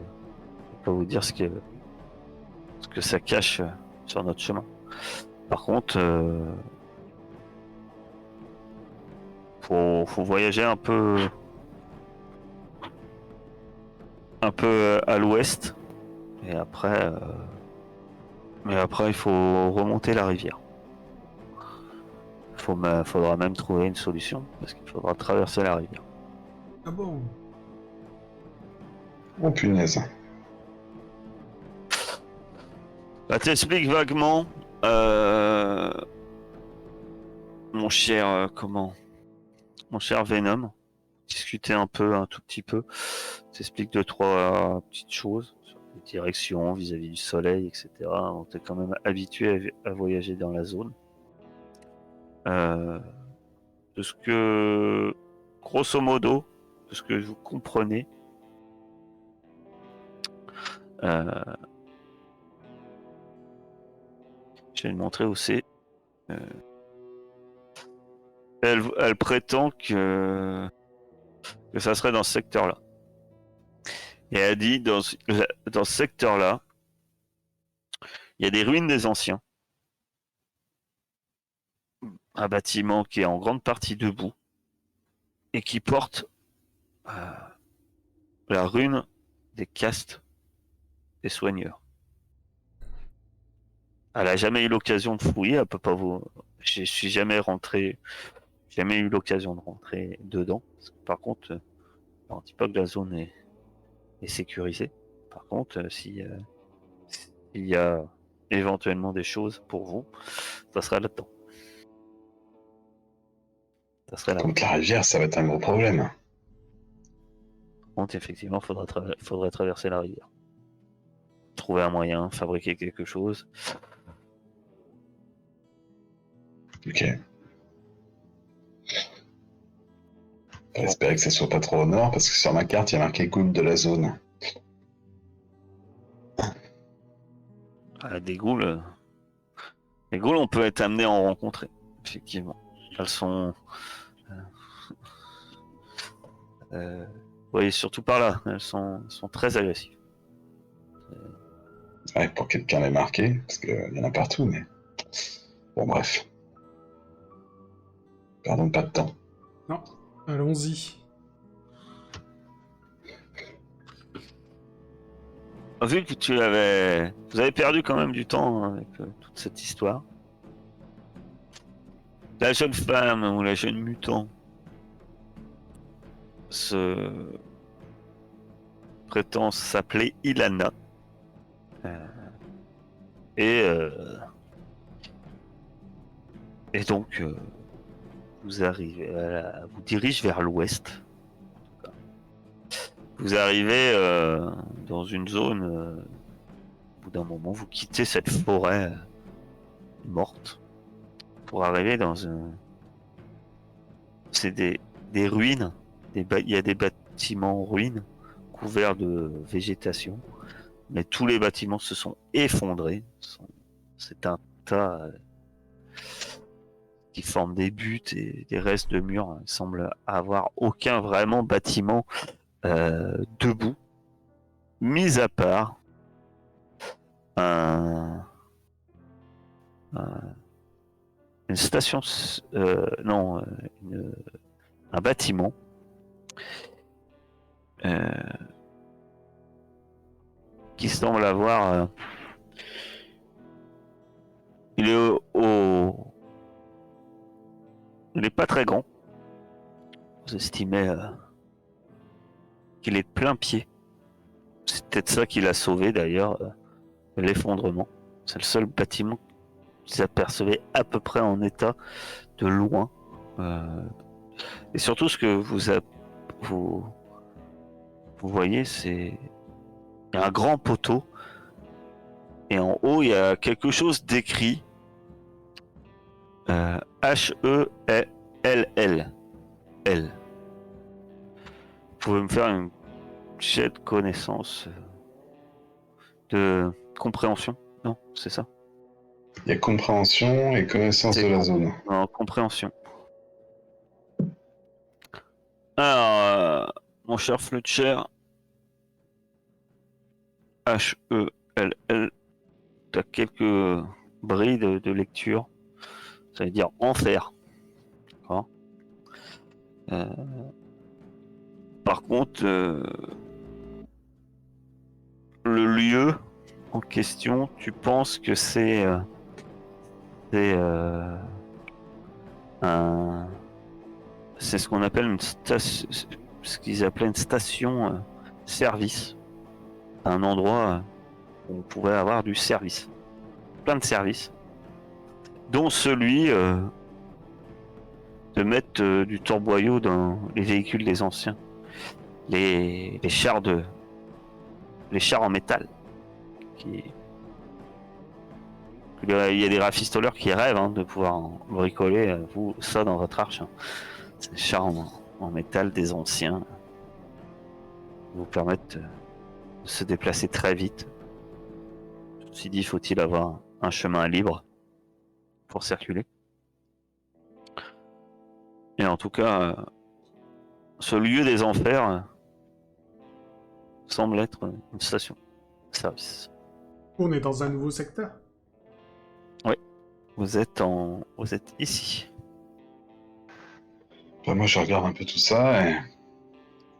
peux pas vous dire ce que ça cache sur notre chemin. Par contre, faut voyager un peu à l'ouest et après mais après il faut remonter la rivière. Faudra même trouver une solution parce qu'il faudra traverser la rivière. Ah bon? Oh punaise. Bah, t'expliques vaguement, mon cher mon cher Venom. Discuter un tout petit peu. T'expliques 2-3 petites choses sur les directions vis-à-vis du soleil, etc. On t'est quand même habitué à voyager dans la zone. De ce que, grosso modo, de ce que vous comprenez, je vais le montrer où c'est. Elle prétend que ça serait dans ce secteur-là. Et elle dit dans ce secteur-là, il y a des ruines des anciens. Un bâtiment qui est en grande partie debout et qui porte la rune des castes des soigneurs. Elle a jamais eu l'occasion de fouiller, elle peut pas vous. Je suis jamais eu l'occasion de rentrer dedans. Par contre, on ne dit pas que la zone est sécurisée. Par contre, s'il y a éventuellement des choses pour vous, ça sera là-dedans. Ça serait là. Contre la rivière, ça va être un gros problème. Par contre, effectivement, faudrait traverser la rivière. Trouver un moyen, fabriquer quelque chose. Ok. J'espère que ça soit pas trop au nord, parce que sur ma carte, il y a marqué goutte de la zone. Des ghouls, les ghouls, on peut être amené à en rencontrer. Effectivement. Elles sont. Oui, surtout par là. Elles sont très agressives. Ouais, pour quelqu'un l'ait marqué, parce qu'il y en a partout, mais... Bon, bref. Perdons pas de temps. Non, allons-y. Vu que vous avez perdu quand même du temps avec toute cette histoire. La jeune femme ou la jeune mutant prétend s'appeler Ilana. Et donc, vous arrivez, vous dirige vers l'ouest. Vous arrivez dans une zone. Au bout d'un moment, vous quittez cette forêt morte pour arriver dans un. C'est des ruines. Il y a des bâtiments en ruines couverts de végétation, mais tous les bâtiments se sont effondrés. C'est un tas qui forment des buttes et des restes de murs. Il semble avoir aucun vraiment bâtiment debout, mis à part une station, un bâtiment qui semble avoir. Il est il n'est pas très grand. Vous estimez qu'il est de plein pied. C'est peut-être ça qui l'a sauvé d'ailleurs, l'effondrement. C'est le seul bâtiment que vous apercevez à peu près en état de loin. Et surtout ce que vous voyez, c'est il y a un grand poteau et en haut il y a quelque chose d'écrit H-E-L-L. L. Vous pouvez me faire une jet de connaissance de compréhension? Non, c'est ça? Il y a compréhension et connaissance de la zone. Non, compréhension. Alors, mon cher Fletcher, H-E-L-L, t'as quelques brilles de lecture. Ça veut dire enfer. D'accord. Par contre, le lieu en question, tu penses que c'est ce qu'on appelle une station, ce qu'ils appelaient une station service, un endroit où on pouvait avoir du service, plein de services, dont celui de mettre du torboyau dans les véhicules des anciens, les chars en métal. Il y a des rafistoleurs qui rêvent de pouvoir bricoler vous ça dans votre arche. Ces chars en métal des anciens vous permettent de se déplacer très vite. Ceci dit, faut-il avoir un chemin libre pour circuler. Et en tout cas, ce lieu des enfers semble être une station de service. On est dans un nouveau secteur. Oui, vous êtes ici. Moi, je regarde un peu tout ça et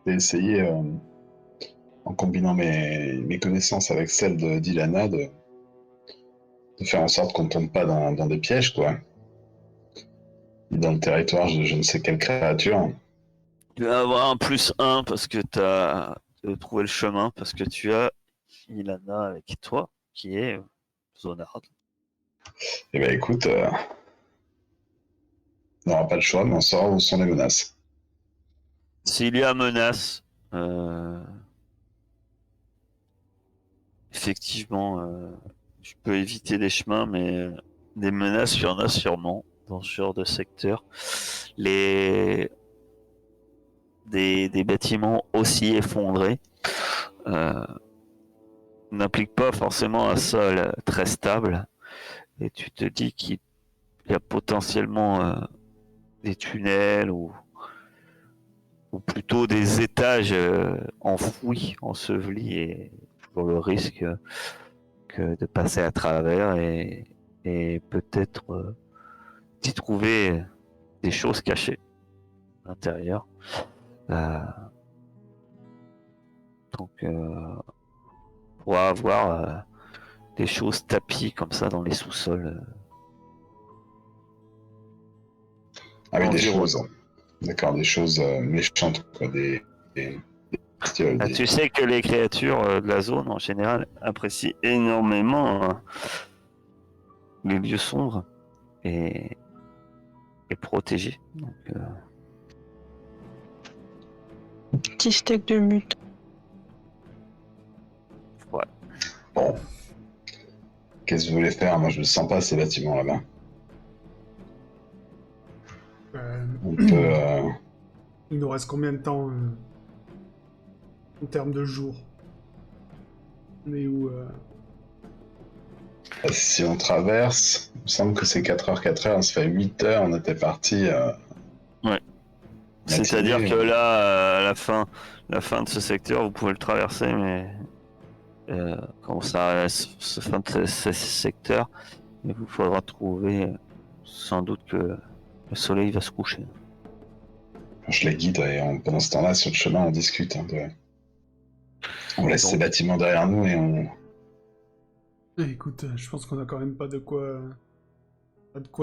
j'ai essayé en combinant mes connaissances avec celles d'Ilana, de faire en sorte qu'on tombe pas dans des pièges, quoi. Dans le territoire de je ne sais quelle créature. Tu vas avoir un +1 parce que tu as trouvé le chemin, parce que tu as Ilana avec toi, qui est zonarde. Eh ben écoute, on n'aura pas le choix, mais on saura où sont les menaces. S'il y a menace, effectivement, je peux éviter les chemins, mais des menaces, il y en a sûrement dans ce genre de secteur. Des bâtiments aussi effondrés n'impliquent pas forcément un sol très stable. Et tu te dis qu'il y a potentiellement des tunnels ou plutôt des étages enfouis, ensevelis, et pour le risque que de passer à travers et peut-être d'y trouver des choses cachées à l'intérieur. Donc on pourra avoir des choses tapies comme ça dans les sous-sols. Ah oui, des environnants. choses. D'accord, des choses méchantes, quoi. Des bestioles, Ah, tu sais que les créatures de la zone en général apprécient énormément les lieux sombres et protégés. Donc, Petit steak de mute. ouais. Bon. Qu'est-ce que vous voulez faire? Moi, je ne sens pas ces bâtiments là-bas. On peut. Il nous reste combien de temps en termes de jours? On est où Si on traverse, il me semble que c'est 4h, on se fait 8h, on était parti. C'est-à-dire matinée, que là, à la fin de ce secteur, vous pouvez le traverser, mais quand ça ce fin de ce secteur, il vous faudra trouver sans doute que le soleil va se coucher. je les guide et pendant ce temps-là, sur le chemin, on discute. On laisse ces bâtiments derrière nous et on. Écoute, je pense qu'on a quand même pas de quoi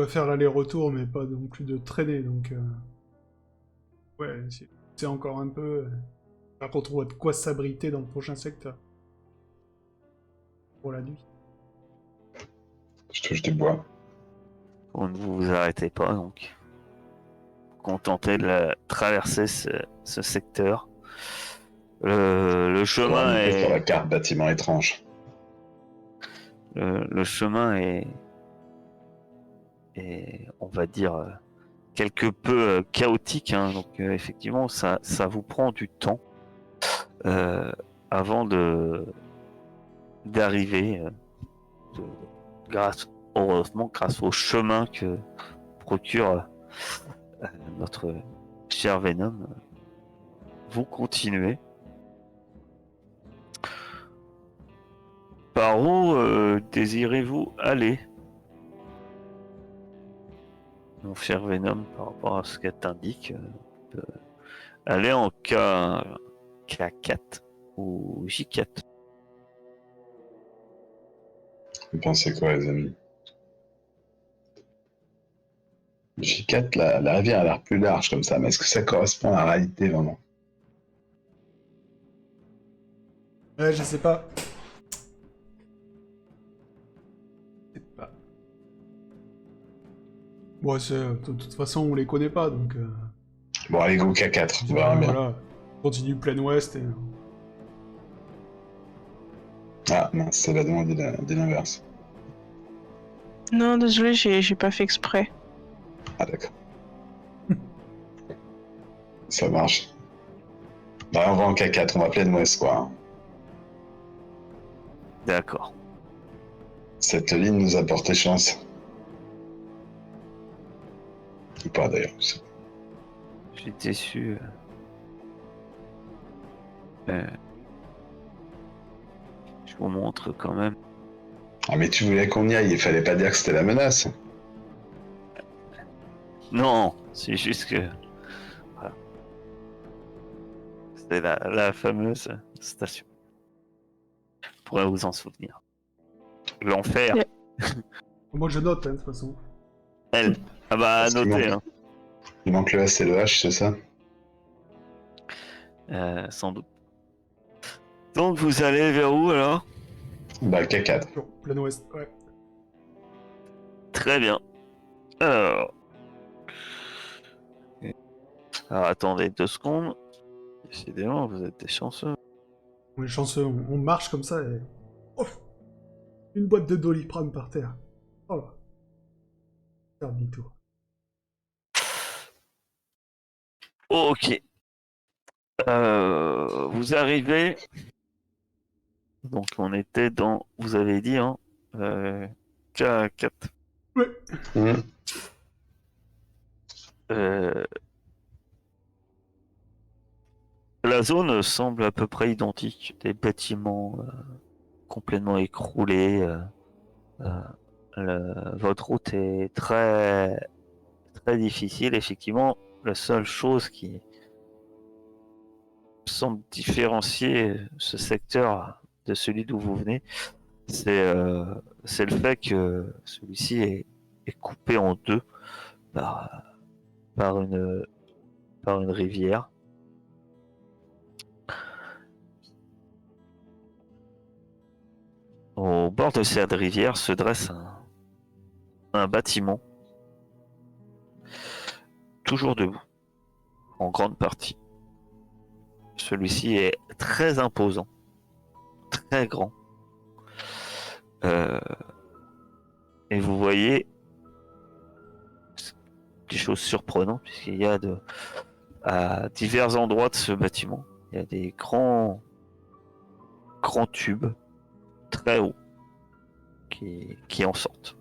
faire l'aller-retour, mais pas non plus de traîner, donc ouais, c'est encore un peu. Par contre, on voit de quoi s'abriter dans le prochain secteur. Pour la nuit. Je touche du bois. Vous ne vous arrêtez pas, donc. Contentez de traverser ce secteur. Le chemin est. Sur la carte bâtiment étrange. Le chemin est, on va dire, quelque peu chaotique, hein. Donc effectivement, ça vous prend du temps avant d'arriver, heureusement, grâce au chemin que procure notre cher Venom. Vous continuez. Par où désirez-vous aller, mon cher Venom, par rapport à ce qu'elle t'indique? Aller en K4 ou J4. Vous pensez quoi, les amis? J4, la rivière a l'air plus large comme ça, mais est-ce que ça correspond à la réalité vraiment? Ouais, je sais pas. Je sais pas. Bon, de toute façon, on les connaît pas, donc. Bon, allez, go K4, on verra bien. Voilà. Continue plein ouest et. Ah, mince, ça va demander l'inverse. Non, désolé, j'ai pas fait exprès. Ah, d'accord. Ça marche. Bah, on va en K4, on va plein ouest, quoi. D'accord. Cette ligne nous a porté chance. Ou pas, d'ailleurs. J'étais sûr. Je vous montre quand même. Ah, mais tu voulais qu'on y aille, il fallait pas dire que c'était la menace. Non, c'est juste que. Voilà. C'était la fameuse station. pourrais vous en souvenir. L'enfer. Yeah. Moi, je note, hein, de toute façon. Elle. Ah bah, Parce qu'il notez, manque- Il manque le S et le H, c'est ça? sans doute. Donc, vous allez vers où, alors? Bah, le K4. Sur plein ouest, ouais. Très bien. Alors... Alors, attendez 2 secondes. Décidément, vous êtes des chanceux. On est chanceux, on marche comme ça et... Ouf, une boîte de Doliprane par terre. Oh là. Faire demi-tour. Ok. Vous arrivez. Donc, on était dans... Vous avez dit, hein, K4. Ouais. Mhm. La zone semble à peu près identique. Des bâtiments complètement écroulés. Votre route est très très difficile. Effectivement, la seule chose qui semble différencier ce secteur de celui d'où vous venez, c'est le fait que celui-ci est coupé en deux par, par une par une rivière. Au bord de cette rivière se dresse un bâtiment, toujours debout, en grande partie. Celui-ci est très imposant, très grand. Et vous voyez des choses surprenantes, puisqu'il y a à divers endroits de ce bâtiment, il y a des grands tubes très hauts qui en sortent.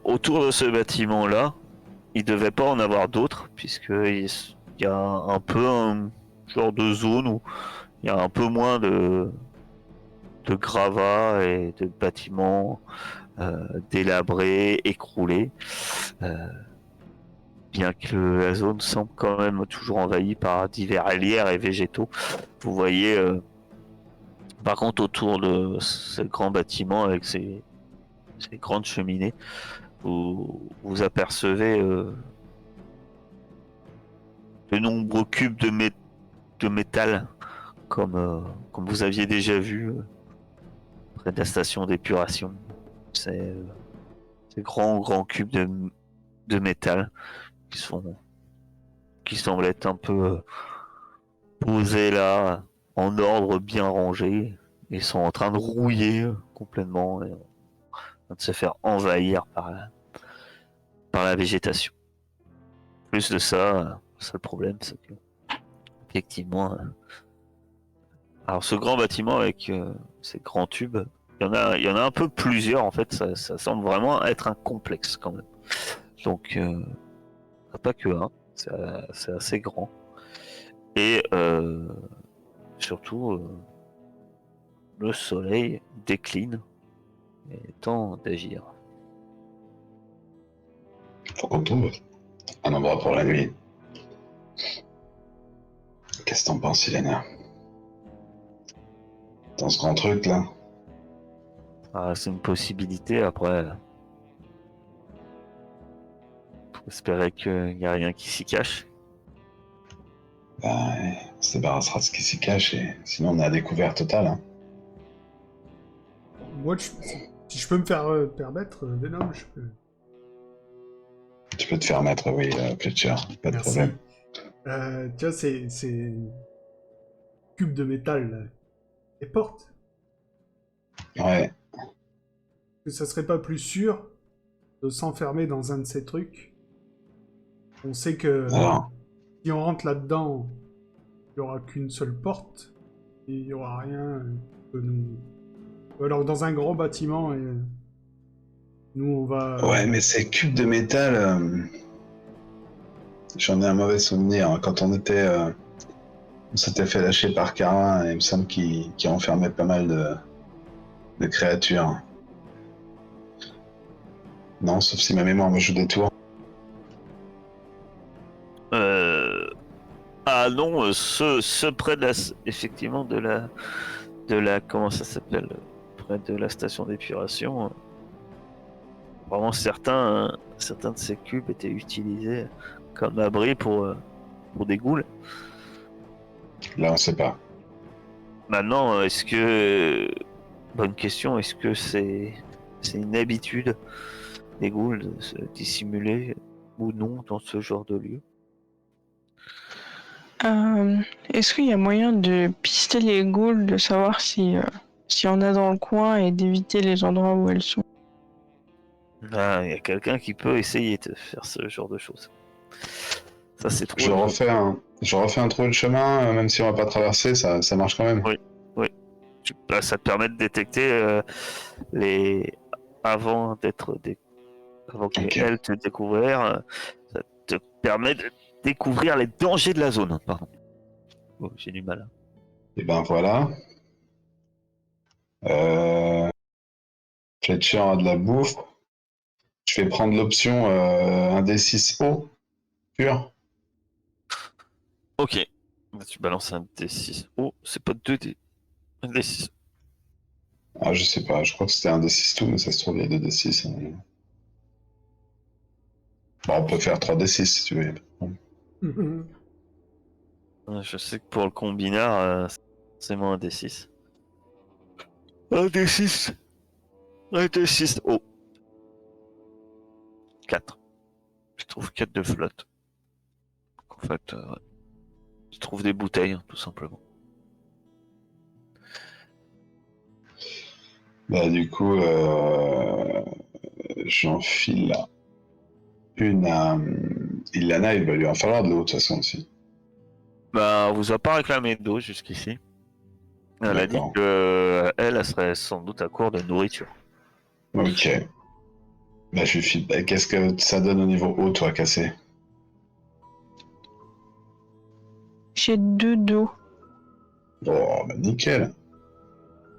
Autour de ce bâtiment-là, il ne devait pas en avoir d'autres, puisqu'il y a un peu un genre de zone où il y a un peu moins de gravats et de bâtiments délabrés, écroulés. Bien que la zone semble quand même toujours envahie par divers lierres et végétaux. Vous voyez, par contre, autour de ce grand bâtiment avec ces grandes cheminées, vous apercevez de nombreux cubes de métal, comme vous aviez déjà vu près de la station d'épuration. Ces grands cubes de métal qui semblent être un peu posés là, en ordre bien rangé, et sont en train de rouiller complètement, et en train de se faire envahir par la végétation. Plus de ça, le seul problème, c'est que, effectivement, alors ce grand bâtiment avec ces grands tubes, il y en a un peu plusieurs en fait, ça semble vraiment être un complexe quand même. Donc, pas que un, c'est assez grand. Et surtout, le soleil décline et il est temps d'agir. Faut qu'on trouve un endroit pour la nuit. Qu'est-ce que t'en penses, Iléna? Dans ce grand truc là? Ah, c'est une possibilité, après. Faut espérer qu'il n'y a rien qui s'y cache. Bah, on se débarrassera de ce qui s'y cache et sinon on est à découvert total. Hein. Moi, si je peux me faire permettre, Venom, je peux... Tu peux te faire mettre, oui, Fletcher, pas de Merci. problème. Tu vois, ces cubes de métal, là, les portes, Ouais, que ça serait pas plus sûr de s'enfermer dans un de ces trucs. On sait que alors, si on rentre là-dedans, il n'y aura qu'une seule porte, et il n'y aura rien que nous... Ou alors dans un grand bâtiment, et nous on va... ouais, mais ces cubes de métal, j'en ai un mauvais souvenir. Hein. Quand on s'était fait lâcher par Carin, et il me semble qu'il enfermait pas mal de créatures. Non, sauf si ma mémoire me joue des tours. Ah non, ceux près de effectivement de de la... Comment ça s'appelle? Près de la station d'épuration. Vraiment, certains de ces cubes étaient utilisés comme abri pour des ghouls. Là, on sait pas. Maintenant, est-ce que... Bonne question, est-ce que c'est une habitude des ghouls de se dissimuler ou non dans ce genre de lieu? Est-ce qu'il y a moyen de pister les ghouls, de savoir si s'il y en a dans le coin et d'éviter les endroits où elles sont? Ah, il y a quelqu'un qui peut essayer de faire ce genre de choses. Ça, c'est trop. Je refais un trou de chemin, même si on va pas traverser, ça marche quand même. Oui. Bah, ça te permet de détecter les. Avant avant Ok. qu'elles te découvrent, ça te permet de découvrir les dangers de la zone. Pardon. Oh, j'ai du mal. Et ben voilà. Fletcher a de la bouffe. Je vais prendre l'option 1d6 pur. Ok. Bah, tu balances un D6. Oh, c'est pas 2D. Un D6. Ah, je sais pas, je crois que c'était 1d6 tout, mais ça se trouve, il y a 2d6. Bon, on peut faire 3d6 si tu veux. Je sais que pour le combinard, c'est moins un D6. Un D6. Un D6. Oh. 4. Je trouve 4 de flotte. En fait, je trouve des bouteilles, tout simplement. Bah, du coup, j'enfile une à Ilana, il va lui en falloir de l'eau, de toute façon, aussi. Bah, on vous a pas réclamé d'eau jusqu'ici. Elle a dit D'accord. que elle serait sans doute à court de nourriture. Ok. Bah, je lui file. Bah, qu'est-ce que ça donne au niveau eau, toi, cassé? J'ai 2 d'eau. Oh, bah, nickel.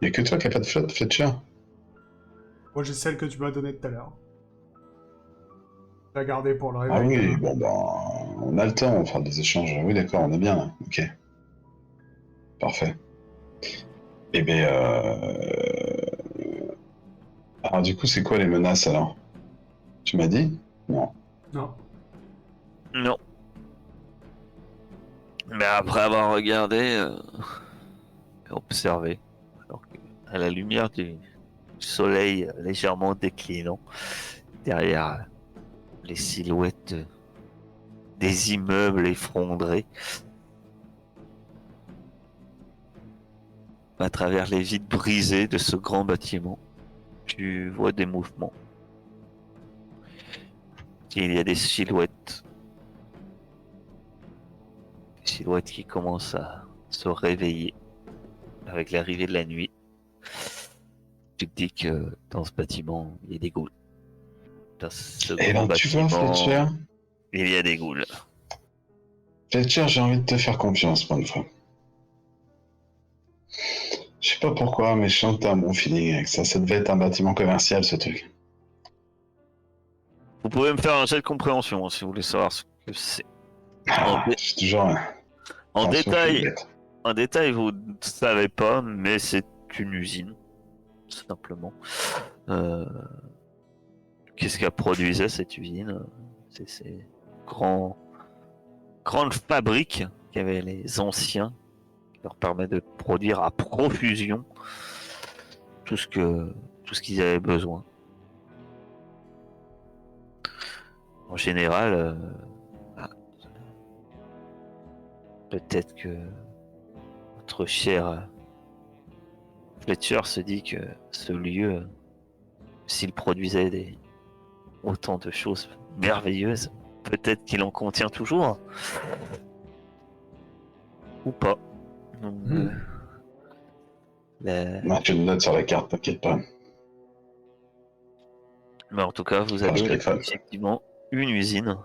Il a que toi qui a pas de flotte, Fletcher? Moi, j'ai celle que tu m'as donnée tout à l'heure. La garder pour le Ah réveil oui, demain. bon, bah, on a le temps, on fera des échanges. Oui, d'accord, on est bien, là. Ok. Parfait. Eh ben, alors, du coup, c'est quoi les menaces, alors? Tu m'as dit? Non. Non. Non. Mais après avoir regardé, observé, alors que, à la lumière du soleil légèrement déclinant, derrière les silhouettes des immeubles effondrés, à travers les vitres brisées de ce grand bâtiment, tu vois des mouvements. Il y a des silhouettes qui commencent à se réveiller avec l'arrivée de la nuit. Tu te dis que dans ce bâtiment, il y a des ghouls. Dans ce Eh grand ben, tu vois, bâtiment, Fletcher? il y a des ghouls. Fletcher, j'ai envie de te faire confiance pour une fois. Je sais pas pourquoi, mais je sens que t'as un bon feeling avec ça. Ça devait être un bâtiment commercial, ce truc. Vous pouvez me faire un jet de compréhension si vous voulez savoir ce que c'est. En, Ah, dé- je suis toujours en un souffle détail, bête. en détail, vous ne savez pas, mais c'est une usine, simplement. Euh, Qu'est-ce qu'a produisait cette usine? C'est ces grandes fabriques qu'avaient les anciens, qui leur permet de produire à profusion tout ce qu'ils avaient besoin. En général, ah, peut-être que notre cher Fletcher se dit que ce lieu, s'il produisait autant de choses merveilleuses, peut-être qu'il en contient toujours. Ou pas. Donc, la- Non, tu le notes sur la carte, t'inquiète pas. Mais en tout cas, vous Enfin, je avez griffonne. effectivement une usine.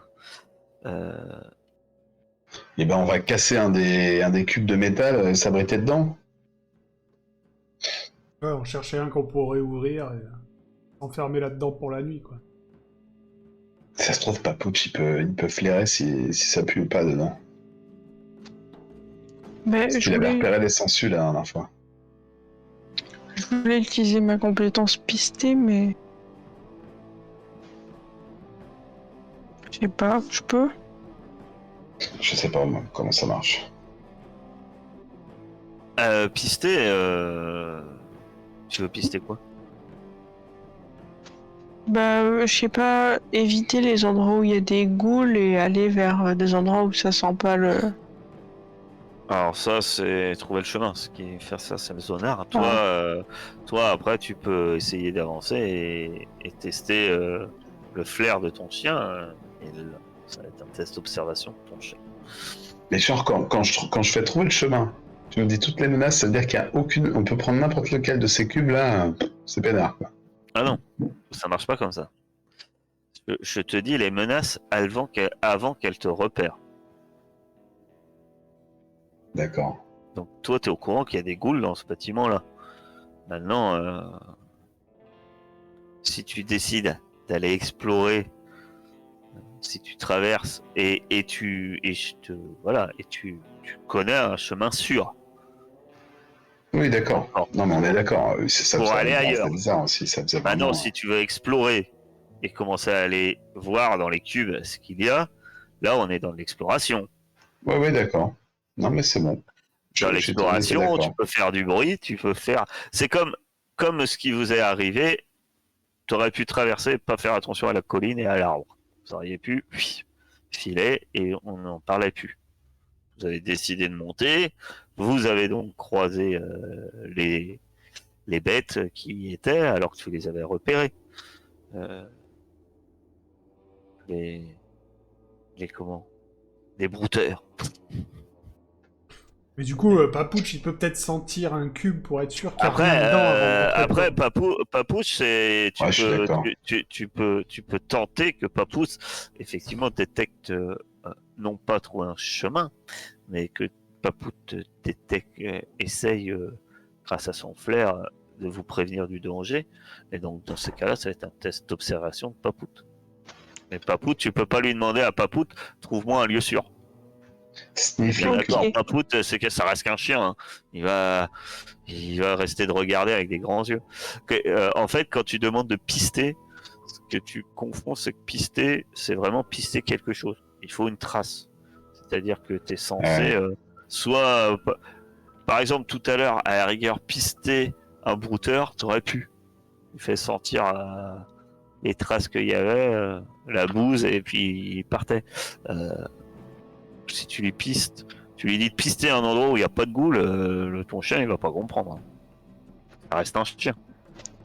Euh, Eh ben, on va casser un des cubes de métal s'abriter dedans. Ouais, on cherchait un qu'on pourrait ouvrir et enfermer là-dedans pour la nuit, quoi. Ça se trouve, Papouche, il peut flairer si ça pue ou pas dedans. Mais Parce je qu'il avait voulais, repéré les sangsues la dernière fois. Je voulais utiliser ma compétence pistée, mais... Je sais pas, je peux? Je sais pas moi, comment ça marche. Pister, tu veux pister quoi? Bah, je sais pas, éviter les endroits où il y a des ghouls et aller vers des endroits où ça sent pas le... Alors ça, c'est trouver le chemin. Ce qui est faire ça, c'est le zonard. Toi, Ah. toi après, tu peux essayer d'avancer et tester le flair de ton chien. Ça va être un test d'observation de ton chien. Mais genre, quand je fais trouver le chemin, tu me dis toutes les menaces, ça veut dire qu'il y a aucune. On peut prendre n'importe lequel de ces cubes là, c'est peinard quoi. Ah non, ça marche pas comme ça. Je te dis les menaces avant qu'elles te repèrent. D'accord. Donc toi, tu es au courant qu'il y a des ghouls dans ce bâtiment-là. Maintenant, si tu décides d'aller explorer, si tu traverses tu connais un chemin sûr Oui, d'accord. Bon, Non, mais on est d'accord. pour aller Bon, ailleurs. c'était bizarre aussi. Ça faisait Maintenant, vraiment. si tu veux explorer et commencer à aller voir dans les cubes ce qu'il y a, là, on est dans l'exploration. Ouais, ouais, d'accord. Non, mais c'est bon. Dans On était l'exploration, tu d'accord. peux faire du bruit, tu peux faire. C'est comme ce qui vous est arrivé. Tu aurais pu traverser, pas faire attention à la colline et à l'arbre. Vous auriez pu filer et on n'en parlait plus. Vous avez décidé de monter. Vous avez donc croisé les bêtes qui y étaient alors que tu les avais repérées. Euh, les, les comment? Les brouteurs. Mais du coup, Papouche, il peut peut-être sentir un cube pour être sûr qu'il n'y a rien Après, dedans avant de rentrer dedans. Papouche, c'est Ouais, je suis d'accord. tu peux tenter que Papouche effectivement détecte non pas trop un chemin, mais que Papouche détecte, essaye grâce à son flair de vous prévenir du danger. Et donc dans ces cas-là, ça va être un test d'observation de Papouche. Mais Papouche, tu peux pas lui demander à Papouche, trouve-moi un lieu sûr. On est Sniff bien le d'accord. Ok. Papouche, c'est que ça reste qu'un chien. Hein. Il va rester de regarder avec des grands yeux. En fait, quand tu demandes de pister, ce que tu confonds, c'est que pister, c'est vraiment pister quelque chose. Il faut une trace. C'est-à-dire que tu es censé, Ouais. soit, par exemple, tout à l'heure, à la rigueur, pister un brouteur, t'aurais pu. Il fait sentir les traces qu'il y avait, la bouse, et puis il partait. Euh, Si tu lui pistes, tu lui dis de pister un endroit où il n'y a pas de goule, ton chien il va pas comprendre. Hein. Ça reste un chien.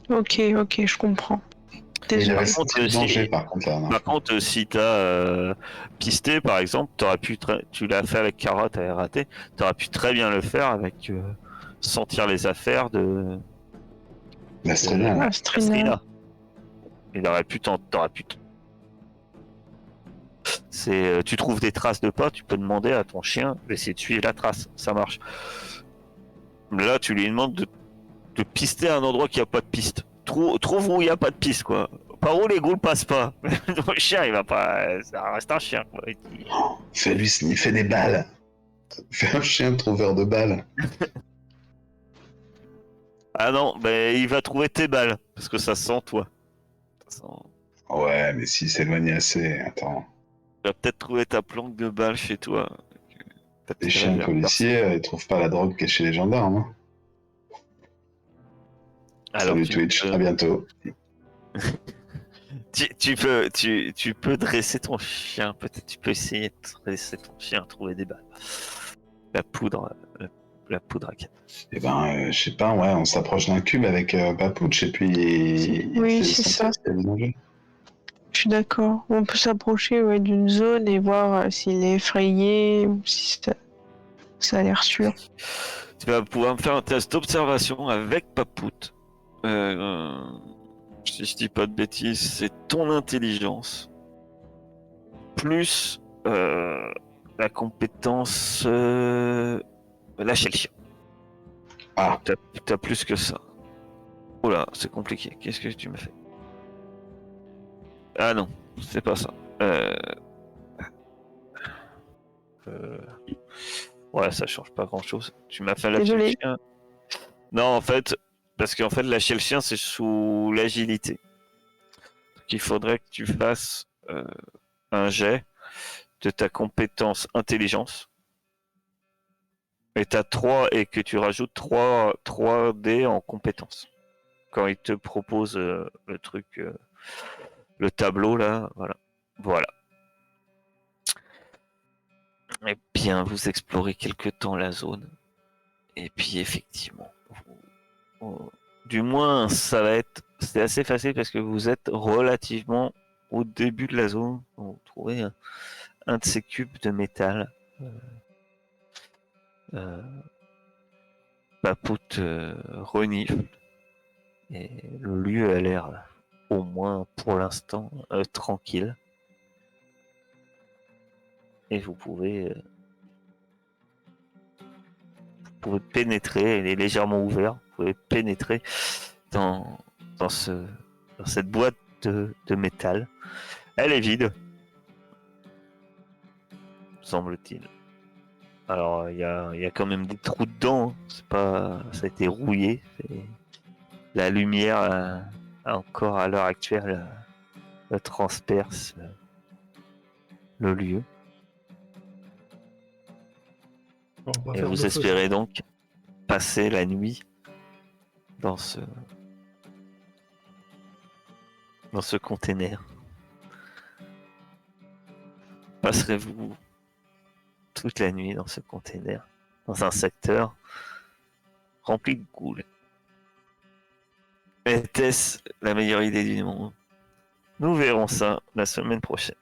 Ok, je comprends. Mais il Désolé. avait Par contre, senti le danger par contre la dernière fois. si t'as pisté par exemple, tu l'as fait avec carotte à raté, t'aurais pu très bien le faire avec sentir les affaires Mais c'est très de bien. Ah, Ouais. Strina. Il aurait pu tu trouves des traces de pas, tu peux demander à ton chien d'essayer de suivre la trace, ça marche. Là, tu lui demandes de pister à un endroit qui a pas de piste. Trouve où il y a pas de piste, quoi. Par où les ghouls passent pas. Le chien, il va pas. Ça reste un chien, quoi. Fais-lui sniffer des balles. Fais un chien trouveur de balles. Ah non, ben il va trouver tes balles. Parce que ça sent toi. Ça sent- Ouais, mais s'il s'éloigne assez, attends. Il va peut-être trouver ta planque de balles chez toi. Les Peut-être chiens policiers, ils trouvent pas la drogue qui est chez les gendarmes. Hein. Alors Salut Twitch, à bientôt. tu peux dresser ton chien. Peut-être tu peux essayer de dresser ton chien, trouver des balles. La poudre. La poudre à canne. Eh ben, je sais pas, ouais, on s'approche d'un cube avec Papouche et puis il Oui, essaie de c'est sentir ça. s'il y a du danger. Je suis d'accord. On peut s'approcher d'une zone et voir s'il est effrayé ou si ça a l'air sûr. Tu vas pouvoir me faire un test d'observation avec Papout. Si je dis pas de bêtises, c'est ton intelligence plus la compétence lâcher le chien. Ah, T'as plus que ça. Oula, c'est compliqué. Qu'est-ce que tu me fais? Ah non, c'est pas ça. Euh, Ouais, ça change pas grand-chose. Tu m'as fait lâcher le Désolé. chien. Non, en fait, Parce qu'en fait, lâcher le chien, c'est sous l'agilité. Donc, il faudrait que tu fasses un jet de ta compétence intelligence. Et t'as 3 et que tu rajoutes 3 dés en compétences. Quand il te propose le truc, le tableau là, voilà. Voilà. Eh bien, vous explorez quelque temps la zone. Et puis effectivement, du moins c'est assez facile parce que vous êtes relativement au début de la zone. Vous trouvez un de ces cubes de métal. Papoute renifle et le lieu a l'air, au moins pour l'instant, tranquille. Et vous pouvez pénétrer, elle est légèrement ouverte, vous pouvez pénétrer dans, dans cette boîte de métal. Elle est vide, semble-t-il. Alors, il y a quand même des trous dedans, hein. C'est pas, ça a été rouillé. La lumière, encore à l'heure actuelle, transperce le lieu. Bon, on va Et faire vous deux feux, espérez ça. donc passer la nuit dans ce container. Passerez-vous toute la nuit dans ce container, dans un secteur rempli de ghouls? Était-ce la meilleure idée du monde? Nous verrons ça la semaine prochaine.